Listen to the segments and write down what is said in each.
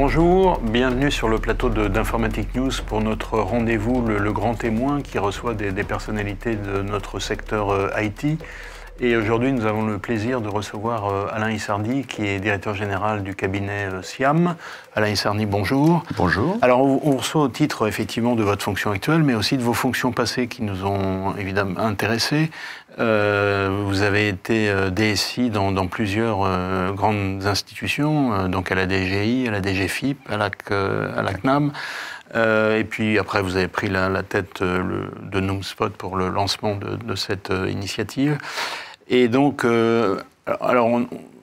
Bonjour, bienvenue sur le plateau d'Informatique News pour notre rendez-vous, le grand témoin qui reçoit des personnalités de notre secteur IT. Et aujourd'hui, nous avons le plaisir de recevoir Alain Issardi, qui est directeur général du cabinet SIAM. Alain Issardi, bonjour. Bonjour. Alors, on reçoit au titre, effectivement, de votre fonction actuelle, mais aussi de vos fonctions passées qui nous ont évidemment intéressés. Vous avez été DSI dans plusieurs grandes institutions, donc à la DGI, à la DGFIP, à la CNAM. Et puis après, vous avez pris la tête de Numspot pour le lancement de cette initiative. Et donc, alors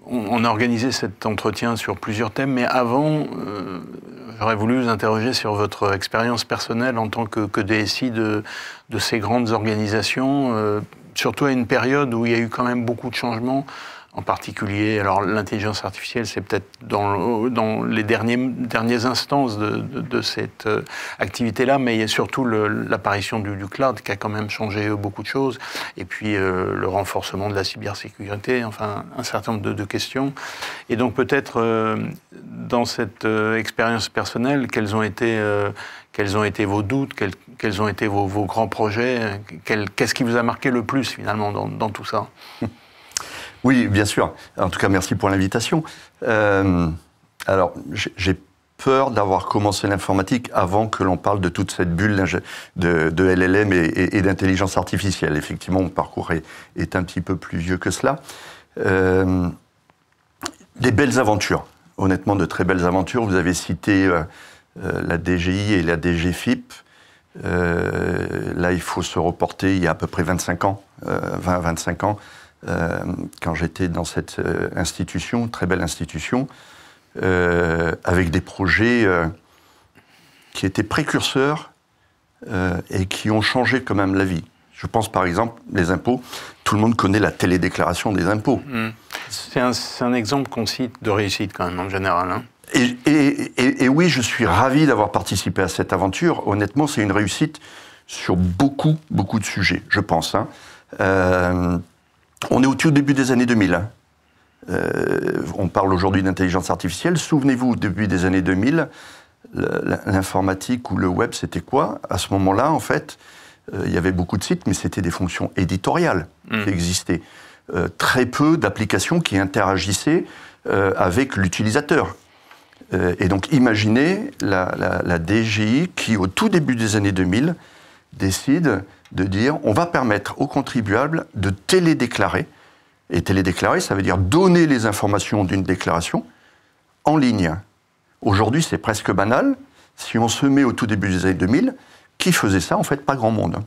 on a organisé cet entretien sur plusieurs thèmes, mais avant, j'aurais voulu vous interroger sur votre expérience personnelle en tant que DSI de ces grandes organisations, surtout à une période où il y a eu quand même beaucoup de changements. En particulier, alors l'intelligence artificielle, c'est peut-être dans les dernières instances de cette activité-là, mais il y a surtout l'apparition du cloud qui a quand même changé beaucoup de choses, et puis le renforcement de la cybersécurité, enfin un certain nombre de questions. Et donc peut-être dans cette expérience personnelle, quels ont été vos doutes, quels ont été vos grands projets, qu'est-ce qui vous a marqué le plus finalement dans tout ça? Oui, bien sûr. En tout cas, merci pour l'invitation. Alors, j'ai peur d'avoir commencé l'informatique avant que l'on parle de toute cette bulle de LLM et d'intelligence artificielle. Effectivement, mon parcours est un petit peu plus vieux que cela. Des belles aventures, honnêtement, de très belles aventures. Vous avez cité la DGI et la DGFIP. Là, il faut se reporter il y a à peu près 25 ans, 20-25 ans. Quand j'étais dans cette institution, très belle institution, avec des projets qui étaient précurseurs et qui ont changé quand même la vie. Je pense par exemple, les impôts, tout le monde connaît la télédéclaration des impôts. C'est un exemple qu'on cite de réussite quand même en général. Hein. Et oui, je suis ravi d'avoir participé à cette aventure. Honnêtement, c'est une réussite sur beaucoup de sujets, je pense. Hein. On est au tout début des années 2000. On parle aujourd'hui d'intelligence artificielle. Souvenez-vous, au début des années 2000, l'informatique ou le web, c'était quoi? À ce moment-là, en fait, il y avait beaucoup de sites, mais c'était des fonctions éditoriales qui existaient. Très peu d'applications qui interagissaient avec l'utilisateur. Et donc, imaginez la DGI qui, au tout début des années 2000, décide de dire on va permettre aux contribuables de télédéclarer. Et télédéclarer, ça veut dire donner les informations d'une déclaration en ligne. Aujourd'hui, c'est presque banal. Si on se met au tout début des années 2000, qui faisait ça? En fait, pas grand monde.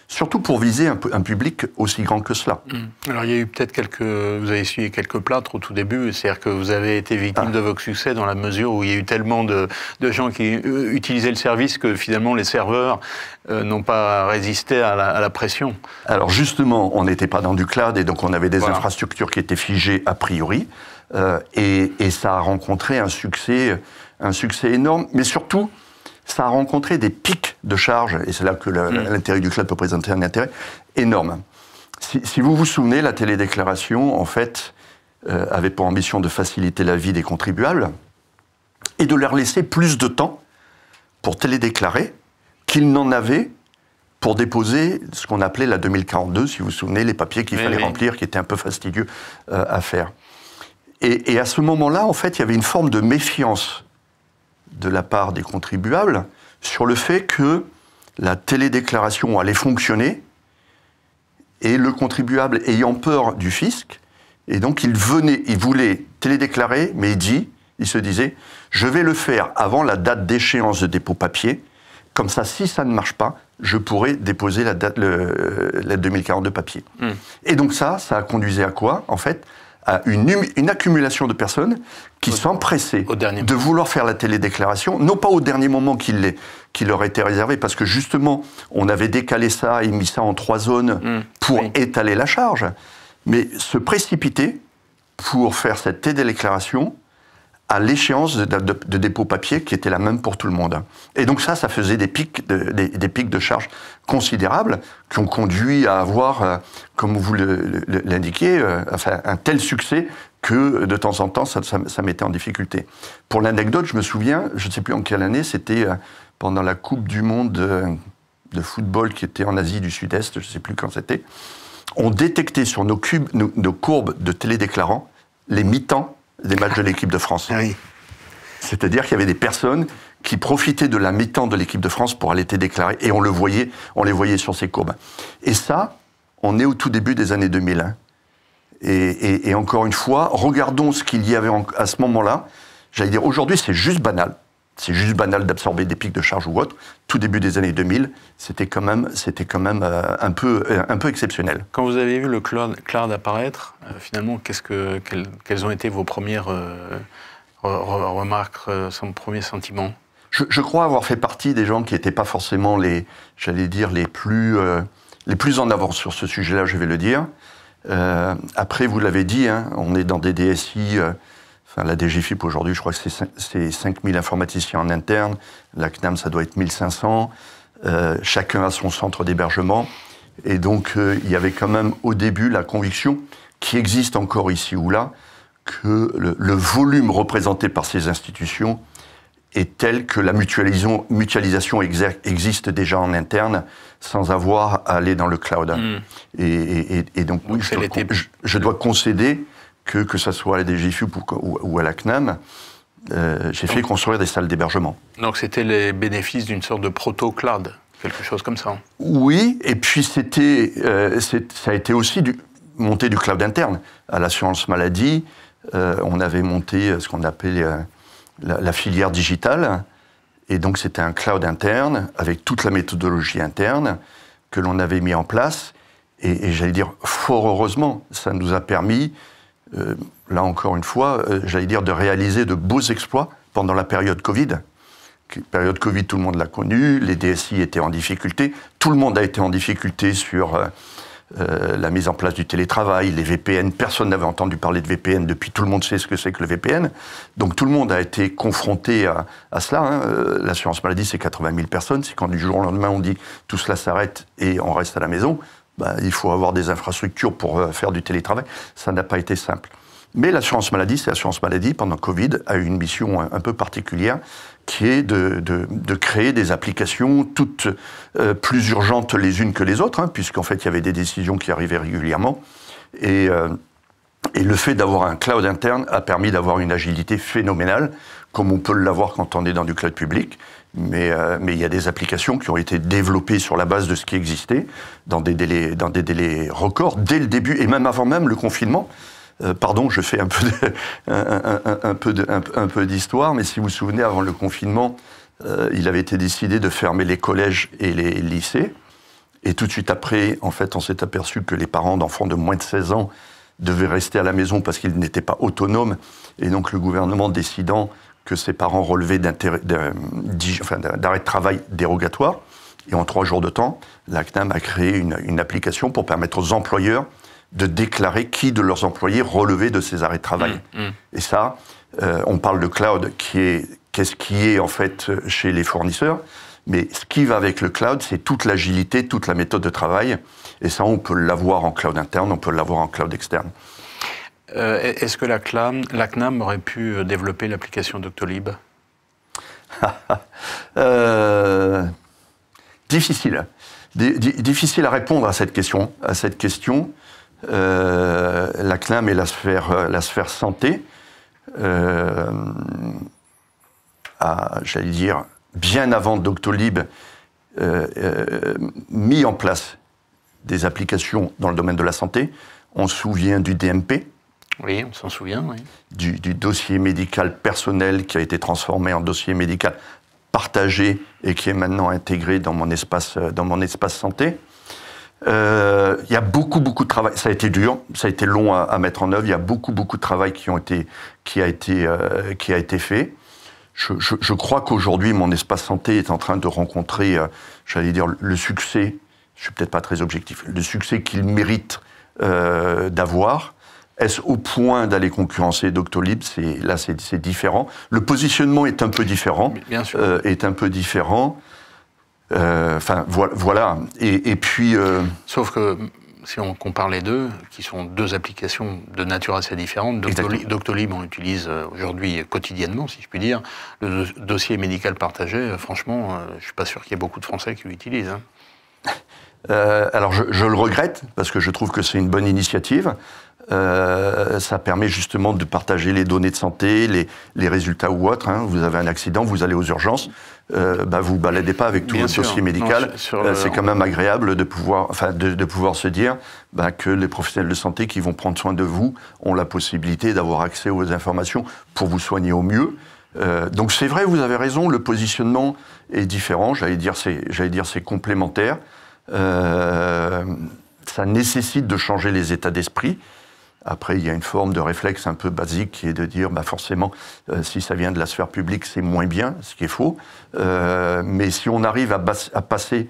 Surtout pour viser un public aussi grand que cela. Alors, il y a eu peut-être vous avez essuyé quelques plâtres au tout début, c'est-à-dire que vous avez été victime de vos succès dans la mesure où il y a eu tellement de gens qui utilisaient le service que finalement les serveurs n'ont pas résisté à la pression. Alors justement, on n'était pas dans du cloud et donc on avait des infrastructures qui étaient figées a priori et ça a rencontré un succès énorme, mais surtout, ça a rencontré des pics de charge, et c'est là que l'intérêt du cloud peut présenter un intérêt énorme. Si vous vous souvenez, la télédéclaration, en fait, avait pour ambition de faciliter la vie des contribuables et de leur laisser plus de temps pour télédéclarer qu'ils n'en avaient pour déposer ce qu'on appelait la 2042, si vous vous souvenez, les papiers qu'il fallait remplir, qui étaient un peu fastidieux à faire. Et à ce moment-là, en fait, il y avait une forme de méfiance de la part des contribuables sur le fait que la télédéclaration allait fonctionner et le contribuable ayant peur du fisc, et donc il voulait télédéclarer, mais il se disait, je vais le faire avant la date d'échéance de dépôt papier, comme ça, si ça ne marche pas, je pourrai déposer la 2042 papier. Et donc ça a conduit à quoi, en fait? À une accumulation de personnes qui s'empressaient de vouloir faire la télédéclaration, non pas au dernier moment qui leur était réservé, parce que justement, on avait décalé ça et mis ça en 3 zones pour étaler la charge, mais se précipiter pour faire cette télédéclaration à l'échéance de dépôt papier qui était la même pour tout le monde. Et donc ça faisait des pics de charge considérables qui ont conduit à avoir, comme vous l'indiquiez, un tel succès que de temps en temps, ça mettait en difficulté. Pour l'anecdote, je me souviens, je ne sais plus en quelle année, c'était pendant la Coupe du Monde de football qui était en Asie du Sud-Est, je ne sais plus quand c'était. On détectait sur nos courbes de télédéclarants les mi-temps des matchs de l'équipe de France. Oui. C'est-à-dire qu'il y avait des personnes qui profitaient de la mi-temps de l'équipe de France pour aller déclarer, et on les voyait sur ces courbes. Et ça, on est au tout début des années 2000. Hein. Et encore une fois, regardons ce qu'il y avait à ce moment-là. J'allais dire, aujourd'hui, c'est juste banal. C'est juste banal d'absorber des pics de charge ou autre. Tout début des années 2000, c'était quand même un peu exceptionnel. Quand vous avez vu le cloud apparaître, finalement, quelles ont été vos premières remarques, son premier sentiment? Je crois avoir fait partie des gens qui n'étaient pas forcément les plus en avance sur ce sujet-là, je vais le dire. Après, vous l'avez dit, hein, on est dans des DSI, la DGFiP aujourd'hui, je crois que c'est 5000 informaticiens en interne, la CNAM, ça doit être 1500, chacun a son centre d'hébergement, et donc il y avait quand même au début la conviction, qui existe encore ici ou là, que le volume représenté par ces institutions est tel que la mutualisation existe déjà en interne sans avoir à aller dans le cloud. Et donc oui, je dois concéder que ce soit à la DGFiP ou à la CNAM, j'ai fait construire des salles d'hébergement. Donc c'était les bénéfices d'une sorte de proto-cloud, quelque chose comme ça. Oui, et puis ça a été aussi monter du cloud interne. À l'assurance maladie, on avait monté ce qu'on appelait la filière digitale, et donc c'était un cloud interne avec toute la méthodologie interne que l'on avait mis en place, et j'allais dire fort heureusement, ça nous a permis, là encore une fois, j'allais dire de réaliser de beaux exploits pendant la période Covid. Période Covid, tout le monde l'a connue, les DSI étaient en difficulté, tout le monde a été en difficulté sur la mise en place du télétravail, les VPN, personne n'avait entendu parler de VPN, depuis tout le monde sait ce que c'est que le VPN, donc tout le monde a été confronté à cela. Hein. L'assurance maladie, c'est 80 000 personnes, c'est quand du jour au lendemain on dit tout cela s'arrête et on reste à la maison, il faut avoir des infrastructures pour faire du télétravail, ça n'a pas été simple. Mais l'assurance maladie, c'est l'assurance maladie, pendant Covid, a eu une mission un peu particulière, qui est de créer des applications toutes plus urgentes les unes que les autres, hein, puisqu'en fait, il y avait des décisions qui arrivaient régulièrement. Et le fait d'avoir un cloud interne a permis d'avoir une agilité phénoménale, comme on peut l'avoir quand on est dans du cloud public. Mais il y a des applications qui ont été développées sur la base de ce qui existait, dans des délais records, dès le début, et même avant même le confinement. Pardon, je fais un peu d'histoire, mais si vous vous souvenez, avant le confinement, il avait été décidé de fermer les collèges et les lycées. Et tout de suite après, en fait, on s'est aperçu que les parents d'enfants de moins de 16 ans devaient rester à la maison parce qu'ils n'étaient pas autonomes. Et donc le gouvernement décidant que ces parents relevaient d'arrêt de travail dérogatoire. Et en 3 jours de temps, la CNAM a créé une application pour permettre aux employeurs de déclarer qui de leurs employés relevait de ces arrêts de travail. Et ça, on parle de cloud, qu'est-ce qui est en fait chez les fournisseurs, mais ce qui va avec le cloud, c'est toute l'agilité, toute la méthode de travail, et ça, on peut l'avoir en cloud interne, on peut l'avoir en cloud externe. Est-ce que la CNAM aurait pu développer l'application Doctolib? Difficile. Difficile à répondre à cette question. La CNAM et la sphère santé a, j'allais dire, bien avant Doctolib, mis en place des applications dans le domaine de la santé. On se souvient du DMP. Oui, on s'en souvient, oui. Du dossier médical personnel qui a été transformé en dossier médical partagé et qui est maintenant intégré dans mon espace santé. Il y a beaucoup de travail. Ça a été dur, ça a été long à mettre en œuvre. Il y a beaucoup de travail qui a été fait. Je crois qu'aujourd'hui, mon espace santé est en train de rencontrer, j'allais dire, le succès. Je suis peut-être pas très objectif. Le succès qu'il mérite d'avoir. Est-ce au point d'aller concurrencer Doctolib? Là, c'est différent. Le positionnement est un peu différent. Bien sûr. Enfin, voilà. Et puis. Sauf que si on compare les deux, qui sont deux applications de nature assez différente, Doctolib, on l'utilise aujourd'hui quotidiennement, si je puis dire. Le dossier médical partagé, franchement, je ne suis pas sûr qu'il y ait beaucoup de Français qui l'utilisent. Hein. Alors, je le regrette, parce que je trouve que c'est une bonne initiative. Ça permet justement de partager les données de santé, les résultats ou autres. Hein. Vous avez un accident, vous allez aux urgences, vous baladez pas avec tout votre dossier médical. C'est quand même agréable de pouvoir, de pouvoir se dire que les professionnels de santé qui vont prendre soin de vous ont la possibilité d'avoir accès aux informations pour vous soigner au mieux. Donc c'est vrai, vous avez raison, le positionnement est différent. J'allais dire c'est complémentaire. Ça nécessite de changer les états d'esprit. Après, il y a une forme de réflexe un peu basique qui est de dire, forcément, si ça vient de la sphère publique, c'est moins bien, ce qui est faux. Mais si on arrive à passer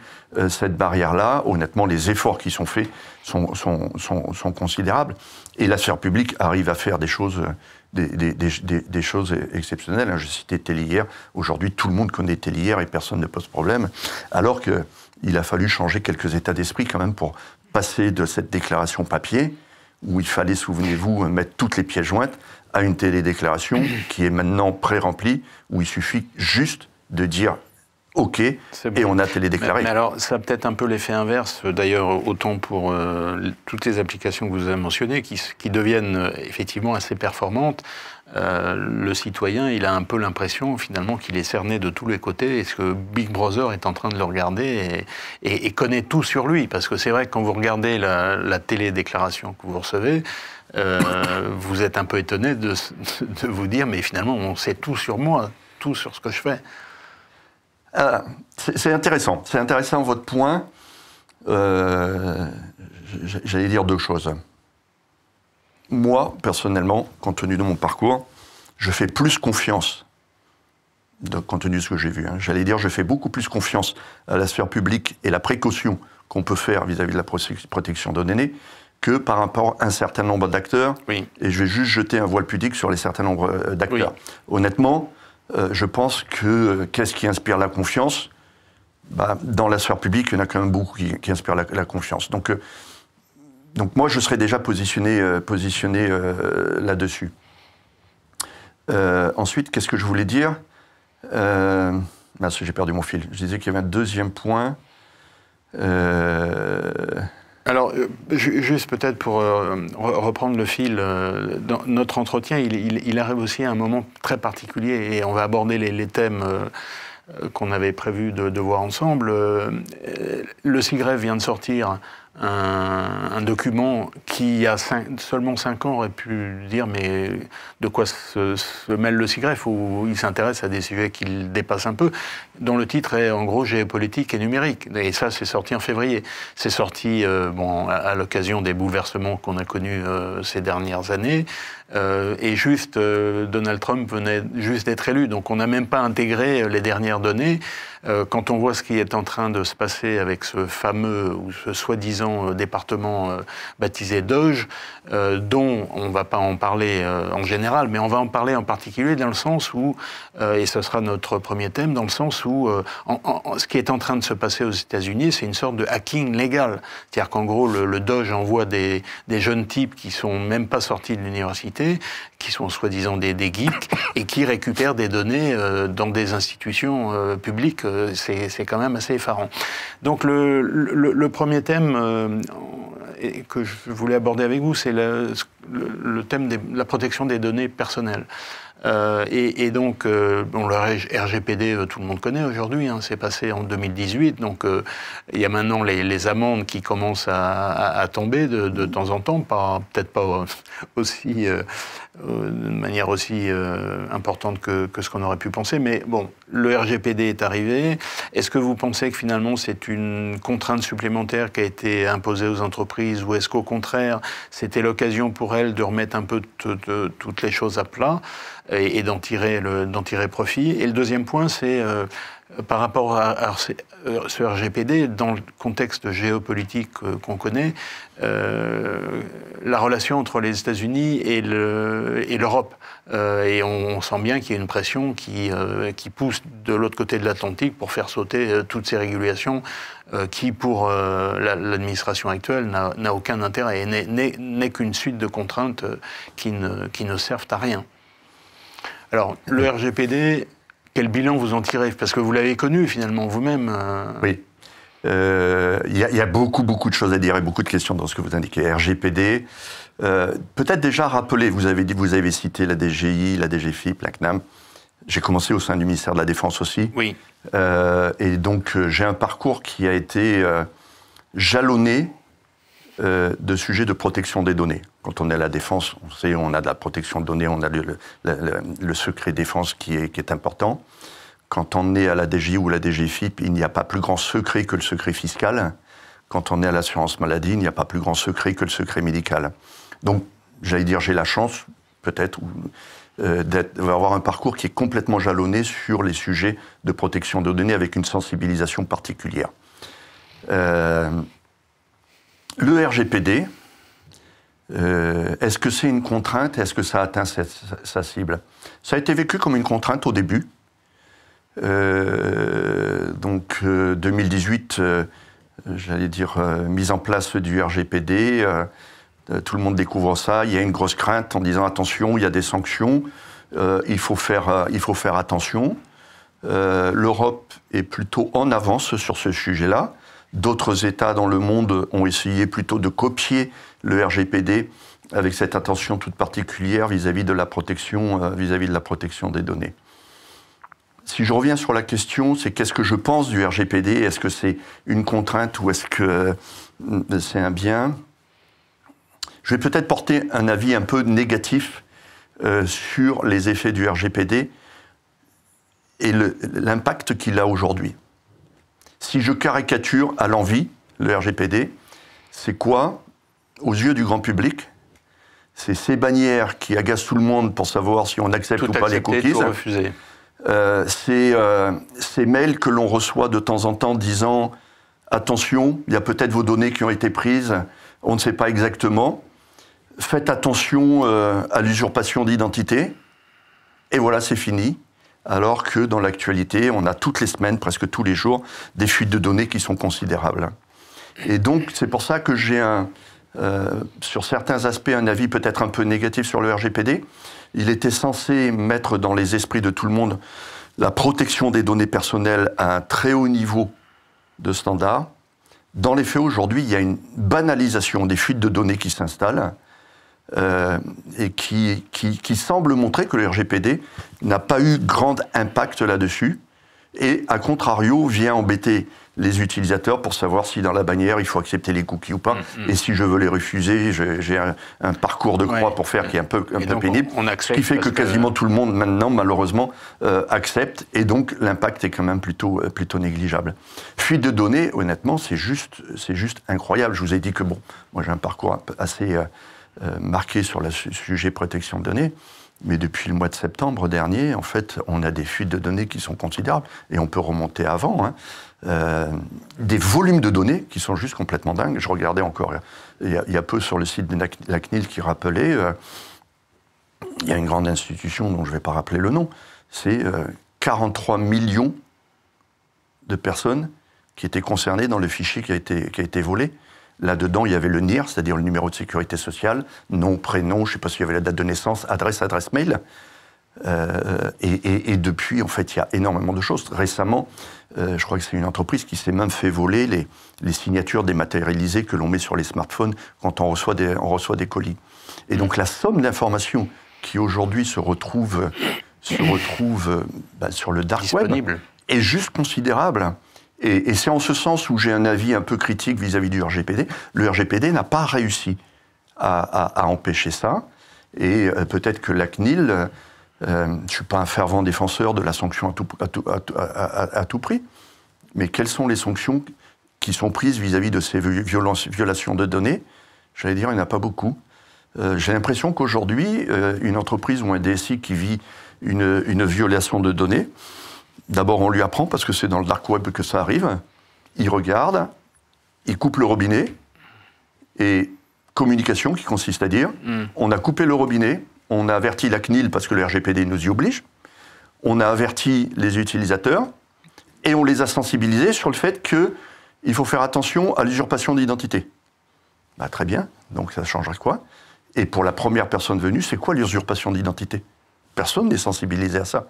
cette barrière-là, honnêtement, les efforts qui sont faits sont considérables. Et la sphère publique arrive à faire des choses, des choses exceptionnelles. Je citais Télière. Aujourd'hui, tout le monde connaît Télière et personne ne pose problème. Alors qu'il a fallu changer quelques états d'esprit quand même pour passer de cette déclaration papier, où il fallait, souvenez-vous, mettre toutes les pièces jointes, à une télédéclaration qui est maintenant pré-remplie, où il suffit juste de dire OK, et on a télédéclaré. Mais alors, ça a peut-être un peu l'effet inverse, d'ailleurs, autant pour toutes les applications que vous avez mentionnées, qui deviennent effectivement assez performantes. Le citoyen, il a un peu l'impression, finalement, qu'il est cerné de tous les côtés. Est-ce que Big Brother est en train de le regarder et connaît tout sur lui? Parce que c'est vrai que quand vous regardez la télédéclaration que vous recevez, vous êtes un peu étonné de vous dire, mais finalement, on sait tout sur moi, tout sur ce que je fais. C'est intéressant. C'est intéressant votre point. J'allais dire deux choses. Moi, personnellement, compte tenu de mon parcours, je fais plus confiance, compte tenu de ce que j'ai vu. J'allais dire, je fais beaucoup plus confiance à la sphère publique et la précaution qu'on peut faire vis-à-vis de la protection de données que par rapport à un certain nombre d'acteurs. Oui. Et je vais juste jeter un voile pudique sur les certains nombres d'acteurs. Oui. Honnêtement, je pense que qu'est-ce qui inspire la confiance? Dans la sphère publique, il y en a quand même beaucoup qui inspirent la confiance. Donc moi, je serais déjà positionné là-dessus. Ensuite, qu'est-ce que je voulais dire? J'ai perdu mon fil. Je disais qu'il y avait un deuxième point. Alors, juste peut-être pour reprendre le fil, dans notre entretien, il arrive aussi à un moment très particulier et on va aborder les thèmes qu'on avait prévu de voir ensemble. Le SIGREF vient de sortir un document qui, il y a seulement 5 ans, aurait pu dire mais de quoi se mêle le SIGREF, où il s'intéresse à des sujets qui le dépassent un peu, dont le titre est en gros géopolitique et numérique. Et ça, c'est sorti en février. C'est sorti à l'occasion des bouleversements qu'on a connus ces dernières années. Et juste, Donald Trump venait juste d'être élu, donc on n'a même pas intégré les dernières données. Quand on voit ce qui est en train de se passer avec ce fameux ou ce soi-disant département baptisé DOGE, dont on ne va pas en parler en général, mais on va en parler en particulier dans le sens où, et ce sera notre premier thème, dans le sens où ce qui est en train de se passer aux États-Unis, c'est une sorte de hacking légal. C'est-à-dire qu'en gros, le DOGE envoie des jeunes types qui sont même pas sortis de l'université, qui sont soi-disant des geeks, et qui récupèrent des données dans des institutions publiques. C'est quand même assez effarant. Donc le premier thème que je voulais aborder avec vous, c'est le thème de la protection des données personnelles. Et donc, le RGPD, tout le monde connaît aujourd'hui, c'est passé en 2018, donc il y a maintenant les amendes qui commencent à tomber de temps en temps, peut-être pas aussi, de manière aussi importante que ce qu'on aurait pu penser, mais bon, le RGPD est arrivé. Est-ce que vous pensez que finalement c'est une contrainte supplémentaire qui a été imposée aux entreprises, ou est-ce qu'au contraire, c'était l'occasion pour elles de remettre un peu toutes les choses à plat? et d'en tirer profit. Et le deuxième point, c'est par rapport à ce RGPD, dans le contexte géopolitique qu'on connaît, la relation entre les États-Unis et l'Europe. Et on sent bien qu'il y a une pression qui pousse de l'autre côté de l'Atlantique pour faire sauter toutes ces régulations qui, pour l'administration actuelle, n'a aucun intérêt et n'est qu'une suite de contraintes qui ne servent à rien. Alors, le RGPD, quel bilan vous en tirez? Parce que vous l'avez connu finalement vous-même. Oui. Il y a beaucoup de choses à dire et beaucoup de questions dans ce que vous indiquez. RGPD, peut-être déjà rappeler, vous avez cité la DGI, la DGFiP, la CNAM. J'ai commencé au sein du ministère de la Défense aussi. Oui. Et donc j'ai un parcours qui a été jalonné de sujets de protection des données. Quand on est à la Défense, on sait, on a de la protection de données, on a le secret défense qui est important. Quand on est à la DGI ou la DGFiP, il n'y a pas plus grand secret que le secret fiscal. Quand on est à l'assurance maladie, il n'y a pas plus grand secret que le secret médical. Donc, j'allais dire, j'ai la chance, peut-être, d'avoir un parcours qui est complètement jalonné sur les sujets de protection de données avec une sensibilisation particulière. Le RGPD, est-ce que c'est une contrainte? Est-ce que ça atteint sa cible? Ça a été vécu comme une contrainte au début. 2018, j'allais dire, mise en place du RGPD, tout le monde découvre ça, il y a une grosse crainte en disant attention, il y a des sanctions, il faut faire attention. L'Europe est plutôt en avance sur ce sujet-là. D'autres États dans le monde ont essayé plutôt de copier le RGPD avec cette attention toute particulière vis-à-vis de la protection des données. Si je reviens sur la question, c'est qu'est-ce que je pense du RGPD? Est-ce que c'est une contrainte ou est-ce que c'est un bien? Je vais peut-être porter un avis un peu négatif sur les effets du RGPD et l'impact qu'il a aujourd'hui. Si je caricature à l'envi le RGPD, c'est quoi, aux yeux du grand public? C'est ces bannières qui agacent tout le monde pour savoir si on accepte ou pas les cookies. Tout refuser. Ces mails que l'on reçoit de temps en temps disant « Attention, il y a peut-être vos données qui ont été prises, on ne sait pas exactement. Faites attention à l'usurpation d'identité. » Et voilà, c'est fini. Alors que dans l'actualité, on a toutes les semaines, presque tous les jours, des fuites de données qui sont considérables. Et donc, c'est pour ça que j'ai sur certains aspects, un avis peut-être un peu négatif sur le RGPD. Il était censé mettre dans les esprits de tout le monde la protection des données personnelles à un très haut niveau de standard. Dans les faits, aujourd'hui, il y a une banalisation des fuites de données qui s'installent et qui semble montrer que le RGPD n'a pas eu grand impact là-dessus et, à contrario, vient embêter les utilisateurs pour savoir si dans la bannière il faut accepter les cookies ou pas, et si je veux les refuser, j'ai un parcours de croix pour faire qui est un peu pénible, ce qui fait que quasiment tout le monde maintenant malheureusement accepte, et donc l'impact est quand même plutôt négligeable. Fuite de données, honnêtement, c'est juste incroyable. Je vous ai dit que bon, moi j'ai un parcours assez marqué sur le sujet protection de données. Mais depuis le mois de septembre dernier, en fait, on a des fuites de données qui sont considérables, et on peut remonter avant, des volumes de données qui sont juste complètement dingues. Je regardais encore, il y a peu sur le site de la CNIL qui rappelait, il y a une grande institution dont je ne vais pas rappeler le nom, c'est 43 millions de personnes qui étaient concernées dans le fichier qui a été volé. Là-dedans, il y avait le NIR, c'est-à-dire le numéro de sécurité sociale, nom, prénom, je ne sais pas s'il y avait la date de naissance, adresse mail. Et depuis, en fait, il y a énormément de choses. Récemment, je crois que c'est une entreprise qui s'est même fait voler les signatures dématérialisées que l'on met sur les smartphones quand on reçoit des colis. Et donc la somme d'informations qui aujourd'hui se retrouve sur le dark web est juste considérable. Et c'est en ce sens où j'ai un avis un peu critique vis-à-vis du RGPD. Le RGPD n'a pas réussi à empêcher ça. Et peut-être que la CNIL, je ne suis pas un fervent défenseur de la sanction à tout prix, mais quelles sont les sanctions qui sont prises vis-à-vis de ces violations de données? J'allais dire, il n'y en a pas beaucoup. J'ai l'impression qu'aujourd'hui, une entreprise ou un DSI qui vit une violation de données, d'abord on lui apprend, parce que c'est dans le dark web que ça arrive, il regarde, il coupe le robinet, et communication qui consiste à dire, on a coupé le robinet, on a averti la CNIL parce que le RGPD nous y oblige, on a averti les utilisateurs, et on les a sensibilisés sur le fait qu'il faut faire attention à l'usurpation d'identité. Bah, très bien, donc ça changerait quoi? Et pour la première personne venue, c'est quoi l'usurpation d'identité? Personne n'est sensibilisé à ça.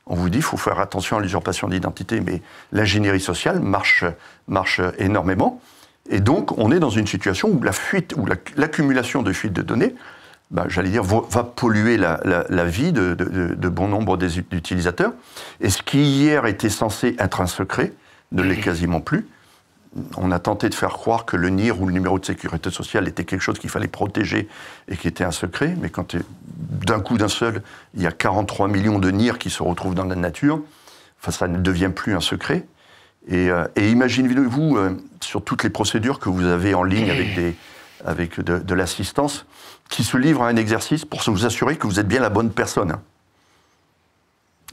On vous dit qu'il faut faire attention à l'usurpation d'identité, mais l'ingénierie sociale marche énormément. Et donc, on est dans une situation où la fuite, ou l'accumulation de fuites de données, bah, j'allais dire, va polluer la vie de bon nombre d'utilisateurs. Et ce qui hier était censé être un secret ne l'est quasiment plus. On a tenté de faire croire que le NIR ou le numéro de sécurité sociale était quelque chose qu'il fallait protéger et qui était un secret. Mais quand d'un coup d'un seul, il y a 43 millions de NIR qui se retrouvent dans la nature, enfin, ça ne devient plus un secret. Et imaginez-vous, sur toutes les procédures que vous avez en ligne avec de l'assistance, qui se livre à un exercice pour vous assurer que vous êtes bien la bonne personne.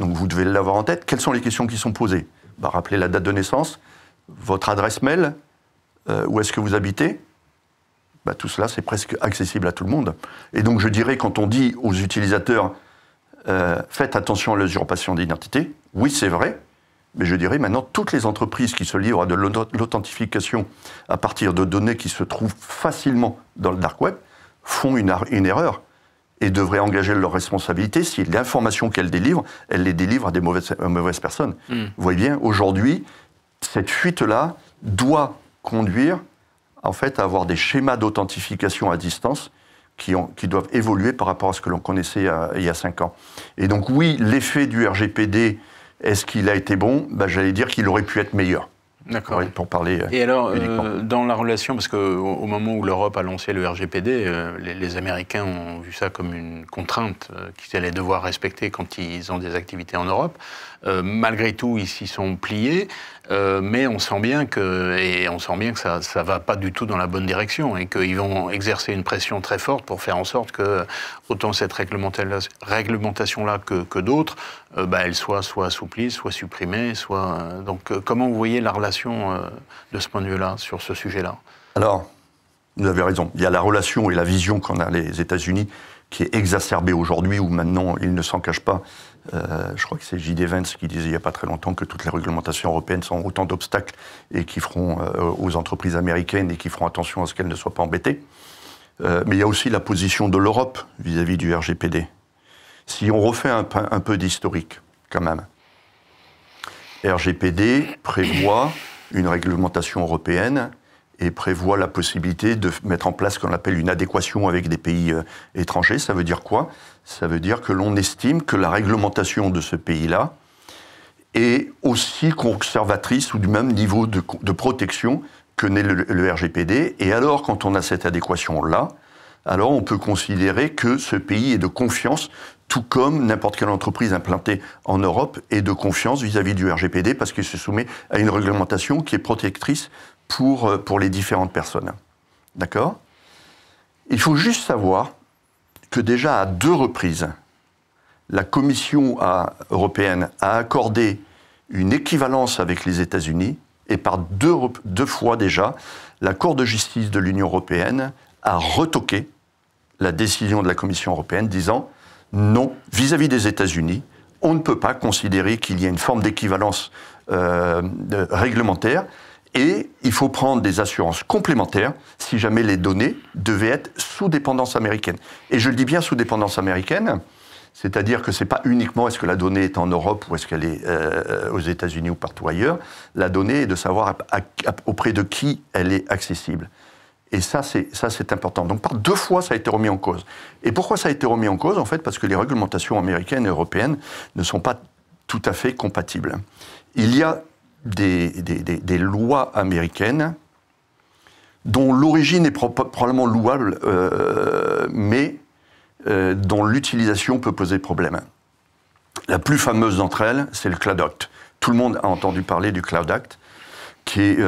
Donc vous devez l'avoir en tête. Quelles sont les questions qui sont posées? Bah, rappelez la date de naissance, votre adresse mail, où est-ce que vous habitez? Bah, tout cela, c'est presque accessible à tout le monde. Et donc je dirais, quand on dit aux utilisateurs, faites attention à l'usurpation d'identité, oui, c'est vrai, mais je dirais maintenant, toutes les entreprises qui se livrent à de l'authentification à partir de données qui se trouvent facilement dans le dark web font une erreur et devraient engager leur responsabilité si l'information qu'elles délivrent, elles les délivrent à des mauvaises personnes. Vous voyez bien, aujourd'hui, cette fuite-là doit conduire en fait à avoir des schémas d'authentification à distance qui doivent évoluer par rapport à ce que l'on connaissait il y a 5 ans. Et donc oui, l'effet du RGPD, est-ce qu'il a été bon? Ben, j'allais dire qu'il aurait pu être meilleur. D'accord. Oui, pour parler. Et alors, dans la relation, parce qu'au moment où l'Europe a lancé le RGPD, les Américains ont vu ça comme une contrainte qu'ils allaient devoir respecter quand ils ont des activités en Europe. Malgré tout, ils s'y sont pliés, mais on sent bien que ça va pas du tout dans la bonne direction et qu'ils vont exercer une pression très forte pour faire en sorte que autant cette réglementation-là que d'autres, elle soit assouplie, soit supprimée, donc comment vous voyez la relation de ce point de vue-là, sur ce sujet-là? Alors, vous avez raison. Il y a la relation et la vision qu'en a les États-Unis qui est exacerbée aujourd'hui, où maintenant, ils ne s'en cachent pas. Je crois que c'est J.D. Vance qui disait il n'y a pas très longtemps que toutes les réglementations européennes sont autant d'obstacles et qui feront aux entreprises américaines et qui feront attention à ce qu'elles ne soient pas embêtées. Mais il y a aussi la position de l'Europe vis-à-vis du RGPD. Si on refait un peu d'historique, quand même, RGPD prévoit une réglementation européenne et prévoit la possibilité de mettre en place ce qu'on appelle une adéquation avec des pays étrangers. Ça veut dire quoi? Ça veut dire que l'on estime que la réglementation de ce pays-là est aussi conservatrice ou du même niveau de protection que n'est le RGPD. Et alors, quand on a cette adéquation-là, alors on peut considérer que ce pays est de confiance, tout comme n'importe quelle entreprise implantée en Europe est de confiance vis-à-vis du RGPD parce qu'il se soumet à une réglementation qui est protectrice pour les différentes personnes. D'accord? Il faut juste savoir que déjà à 2 reprises, la Commission européenne a accordé une équivalence avec les États-Unis et par 2 fois déjà, la Cour de justice de l'Union européenne a retoqué la décision de la Commission européenne disant non, vis-à-vis des États-Unis, on ne peut pas considérer qu'il y ait une forme d'équivalence réglementaire et il faut prendre des assurances complémentaires si jamais les données devaient être sous dépendance américaine. Et je le dis bien sous dépendance américaine, c'est-à-dire que ce n'est pas uniquement est-ce que la donnée est en Europe ou est-ce qu'elle est aux États-Unis ou partout ailleurs. La donnée est de savoir auprès de qui elle est accessible. Et ça, c'est important. Donc, par 2 fois, ça a été remis en cause. Et pourquoi ça a été remis en cause? En fait, parce que les réglementations américaines et européennes ne sont pas tout à fait compatibles. Il y a des lois américaines dont l'origine est probablement louable, mais dont l'utilisation peut poser problème. La plus fameuse d'entre elles, c'est le Cloud Act. Tout le monde a entendu parler du Cloud Act, qui est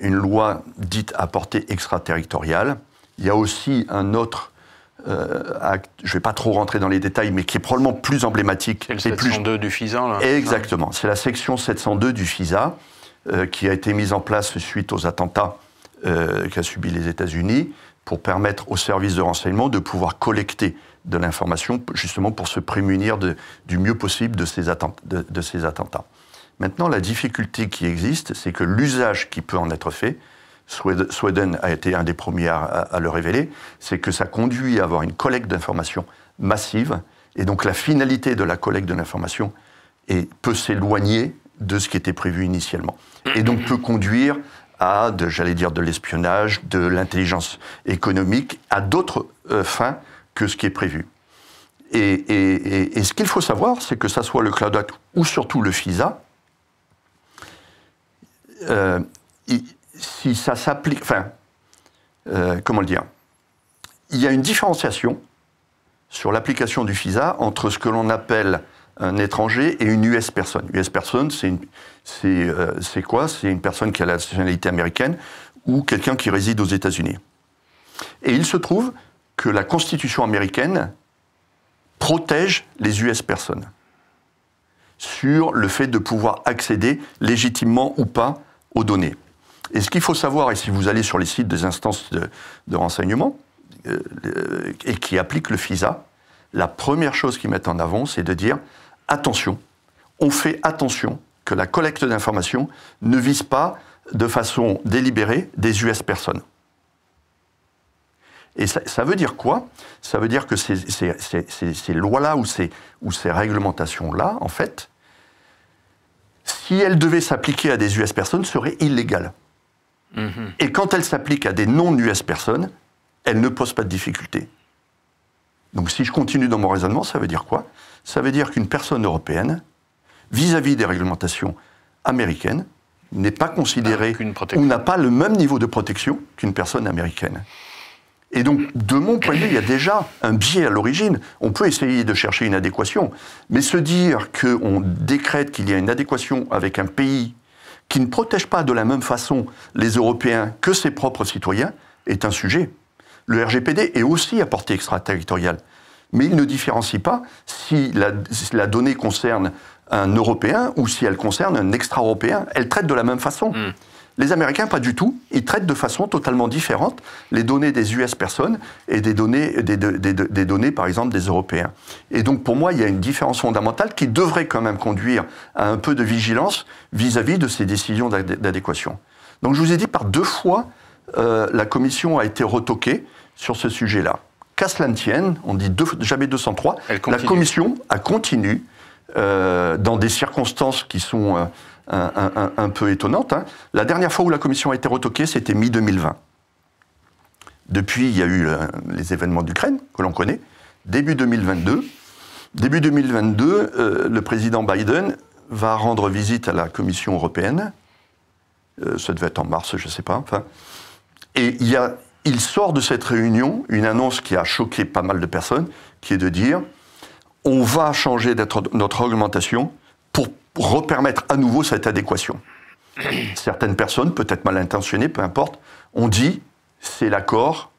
une loi dite à portée extraterritoriale. Il y a aussi un autre je ne vais pas trop rentrer dans les détails, mais qui est probablement plus emblématique. C'est le 702 du FISA, là. Exactement. C'est la section 702 du FISA qui a été mise en place suite aux attentats qu'a subi les États-Unis pour permettre aux services de renseignement de pouvoir collecter de l'information, justement pour se prémunir du mieux possible de ces attentats. Maintenant, la difficulté qui existe, c'est que l'usage qui peut en être fait, Snowden a été un des premiers à le révéler, c'est que ça conduit à avoir une collecte d'informations massive, et donc la finalité de la collecte de l'information peut s'éloigner de ce qui était prévu initialement. Et donc peut conduire à, j'allais dire, de l'espionnage, de l'intelligence économique, à d'autres fins que ce qui est prévu. Et ce qu'il faut savoir, c'est que ça soit le Cloud Act ou surtout le FISA, si ça s'applique, comment le dire, il y a une différenciation sur l'application du FISA entre ce que l'on appelle un étranger et une US personne. US personne, c'est quoi? C'est une personne qui a la nationalité américaine ou quelqu'un qui réside aux États-Unis. Et il se trouve que la Constitution américaine protège les US personnes sur le fait de pouvoir accéder légitimement ou pas aux données. Et ce qu'il faut savoir, et si vous allez sur les sites des instances de renseignement et qui appliquent le FISA, la première chose qu'ils mettent en avant, c'est de dire « Attention, on fait attention que la collecte d'informations ne vise pas de façon délibérée des US personnes ». Et ça veut dire quoi? Ça veut dire que ces lois-là ou ces réglementations-là, en fait, si elles devaient s'appliquer à des US personnes, seraient illégales. Et quand elles s'appliquent à des non-US personnes, elles ne posent pas de difficulté. Donc si je continue dans mon raisonnement, ça veut dire quoi? Ça veut dire qu'une personne européenne, vis-à-vis des réglementations américaines, n'est pas considérée ou n'a pas le même niveau de protection qu'une personne américaine. Et donc, de mon point de vue, il y a déjà un biais à l'origine. On peut essayer de chercher une adéquation, mais se dire qu'on décrète qu'il y a une adéquation avec un pays qui ne protège pas de la même façon les Européens que ses propres citoyens est un sujet. Le RGPD est aussi à portée extraterritoriale, mais il ne différencie pas si la donnée concerne un Européen ou si elle concerne un extra-européen. Elle traite de la même façon. Les Américains, pas du tout. Ils traitent de façon totalement différente les données des US personnes et des données, par exemple, des Européens. Et donc, pour moi, il y a une différence fondamentale qui devrait quand même conduire à un peu de vigilance vis-à-vis de ces décisions d'adéquation. Donc, je vous ai dit, par 2 fois, la Commission a été retoquée sur ce sujet-là. Qu'à cela ne tienne, on dit jamais 203, la Commission a continué dans des circonstances qui sont un peu étonnantes. La dernière fois où la Commission a été retoquée, c'était mi-2020. Depuis, il y a eu les événements d'Ukraine, que l'on connaît. Début 2022, le président Biden va rendre visite à la Commission européenne. Ça devait être en mars, je ne sais pas. Et il sort de cette réunion une annonce qui a choqué pas mal de personnes, qui est de dire on va changer notre réglementation pour repermettre à nouveau cette adéquation. Certaines personnes, peut-être mal intentionnées, peu importe, ont dit c'est l'accord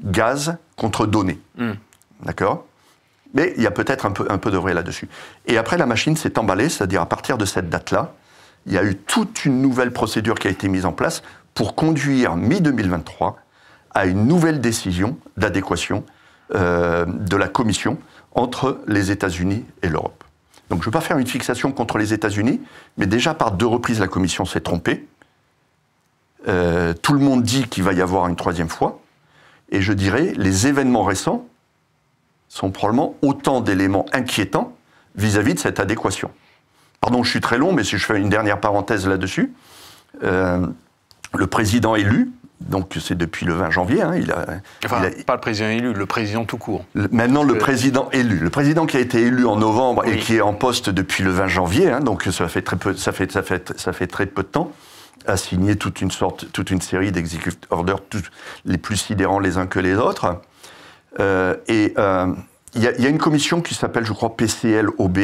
gaz contre données. D'accord? Mais il y a peut-être un peu de vrai là-dessus. Et après, la machine s'est emballée, c'est-à-dire à partir de cette date-là, il y a eu toute une nouvelle procédure qui a été mise en place pour conduire mi-2023 à une nouvelle décision d'adéquation de la Commission entre les États-Unis et l'Europe. Donc je ne veux pas faire une fixation contre les États-Unis, mais déjà par 2 reprises la Commission s'est trompée. Tout le monde dit qu'il va y avoir une 3e fois, et je dirais les événements récents sont probablement autant d'éléments inquiétants vis-à-vis de cette adéquation. Pardon, je suis très long, mais si je fais une dernière parenthèse là-dessus, le président élu, donc c'est depuis le 20 janvier. Pas le président élu, le président tout court. Maintenant, le président élu. Le président qui a été élu en novembre et qui est en poste depuis le 20 janvier, donc ça fait très peu de temps, a signé toute une série d'executive orders, les plus sidérants les uns que les autres. Il y a une commission qui s'appelle, je crois, PCLOB.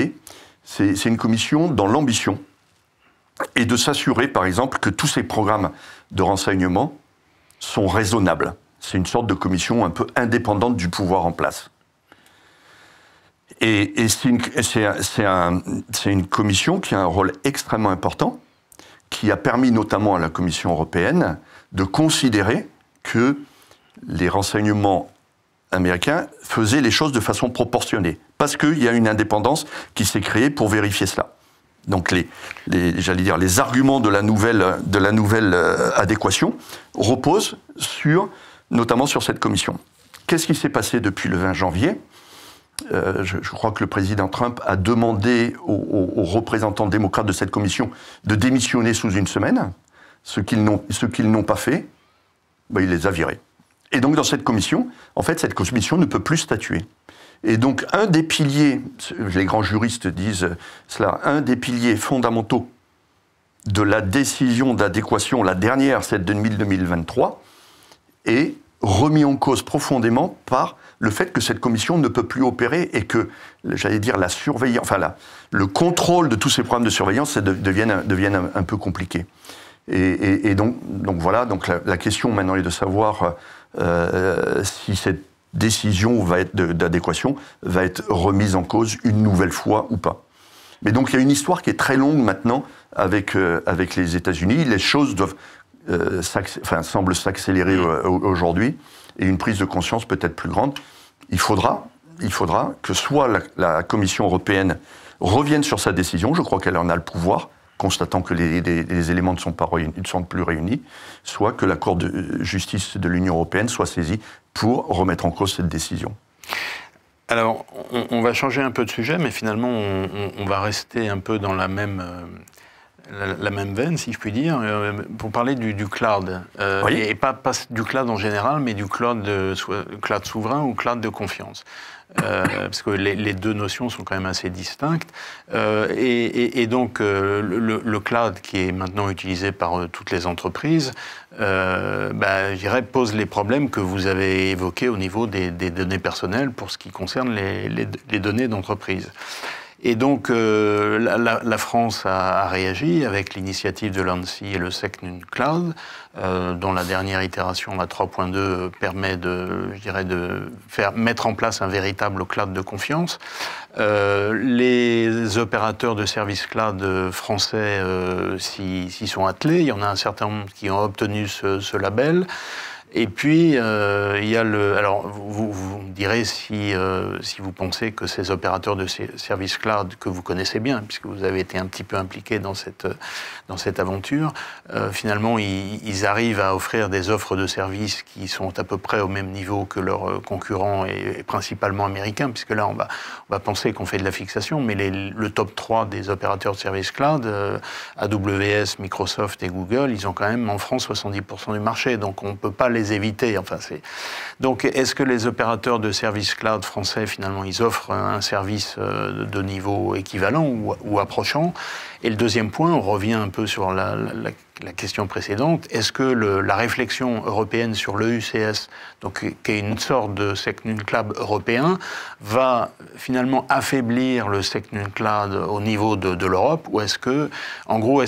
C'est une commission dans l'ambition et de s'assurer, par exemple, que tous ces programmes de renseignement sont raisonnables. C'est une sorte de commission un peu indépendante du pouvoir en place. Et c'est une commission qui a un rôle extrêmement important, qui a permis notamment à la Commission européenne de considérer que les renseignements américains faisaient les choses de façon proportionnée, parce qu'il y a une indépendance qui s'est créée pour vérifier cela. Donc les arguments de la nouvelle adéquation reposent notamment sur cette commission. Qu'est-ce qui s'est passé depuis le 20 janvier ? Je crois que le président Trump a demandé aux représentants démocrates de cette commission de démissionner sous une semaine. Ce qu'ils n'ont pas fait, il les a virés. Et donc dans cette commission, en fait, cette commission ne peut plus statuer. Et donc un des piliers, les grands juristes disent cela, un des piliers fondamentaux de la décision d'adéquation, la dernière, celle de 2023, est remis en cause profondément par le fait que cette commission ne peut plus opérer et que, j'allais dire, la surveillance, le contrôle de tous ces programmes de surveillance devienne un peu compliqué. Et donc voilà, donc la question maintenant est de savoir si cette décision d'adéquation va être remise en cause une nouvelle fois ou pas. Mais donc il y a une histoire qui est très longue maintenant avec les États-Unis. Les choses semblent s'accélérer aujourd'hui, et une prise de conscience peut-être plus grande. Il faudra que soit la Commission européenne revienne sur sa décision, je crois qu'elle en a le pouvoir, constatant que les éléments ne sont plus réunis, soit que la Cour de justice de l'Union européenne soit saisie pour remettre en cause cette décision. Alors, on va changer un peu de sujet, mais finalement, on va rester un peu dans la même veine, si je puis dire, pour parler du cloud. Oui. Et pas du cloud en général, mais du cloud souverain ou cloud de confiance. Parce que les deux notions sont quand même assez distinctes. Et donc, le cloud qui est maintenant utilisé par toutes les entreprises, je dirais, pose les problèmes que vous avez évoqués au niveau des données personnelles pour ce qui concerne les données d'entreprise. Et donc, la France a réagi avec l'initiative de l'ANSSI et le SecNumCloud, dont la dernière itération, la 3.2, permet de mettre en place un véritable cloud de confiance. Les opérateurs de services cloud français s'y sont attelés. Il y en a un certain nombre qui ont obtenu ce label. Et puis, il y a alors, vous me direz si vous pensez que ces opérateurs de services cloud, que vous connaissez bien, puisque vous avez été un petit peu impliqué dans cette aventure, finalement, ils arrivent à offrir des offres de services qui sont à peu près au même niveau que leurs concurrents, et principalement américains, puisque là, on va penser qu'on fait de la fixation, mais le top 3 des opérateurs de services cloud, AWS, Microsoft et Google, ils ont quand même en France 70% du marché, donc on ne peut pas les éviter. Donc, est-ce que les opérateurs de services cloud français, finalement, ils offrent un service de niveau équivalent ou approchant? Et le deuxième point, on revient un peu sur la question précédente, est-ce que la réflexion européenne sur l'EUCS, donc qui est une sorte de SecNumCloud européen, va finalement affaiblir le SecNumCloud au niveau de l'Europe, ou est-ce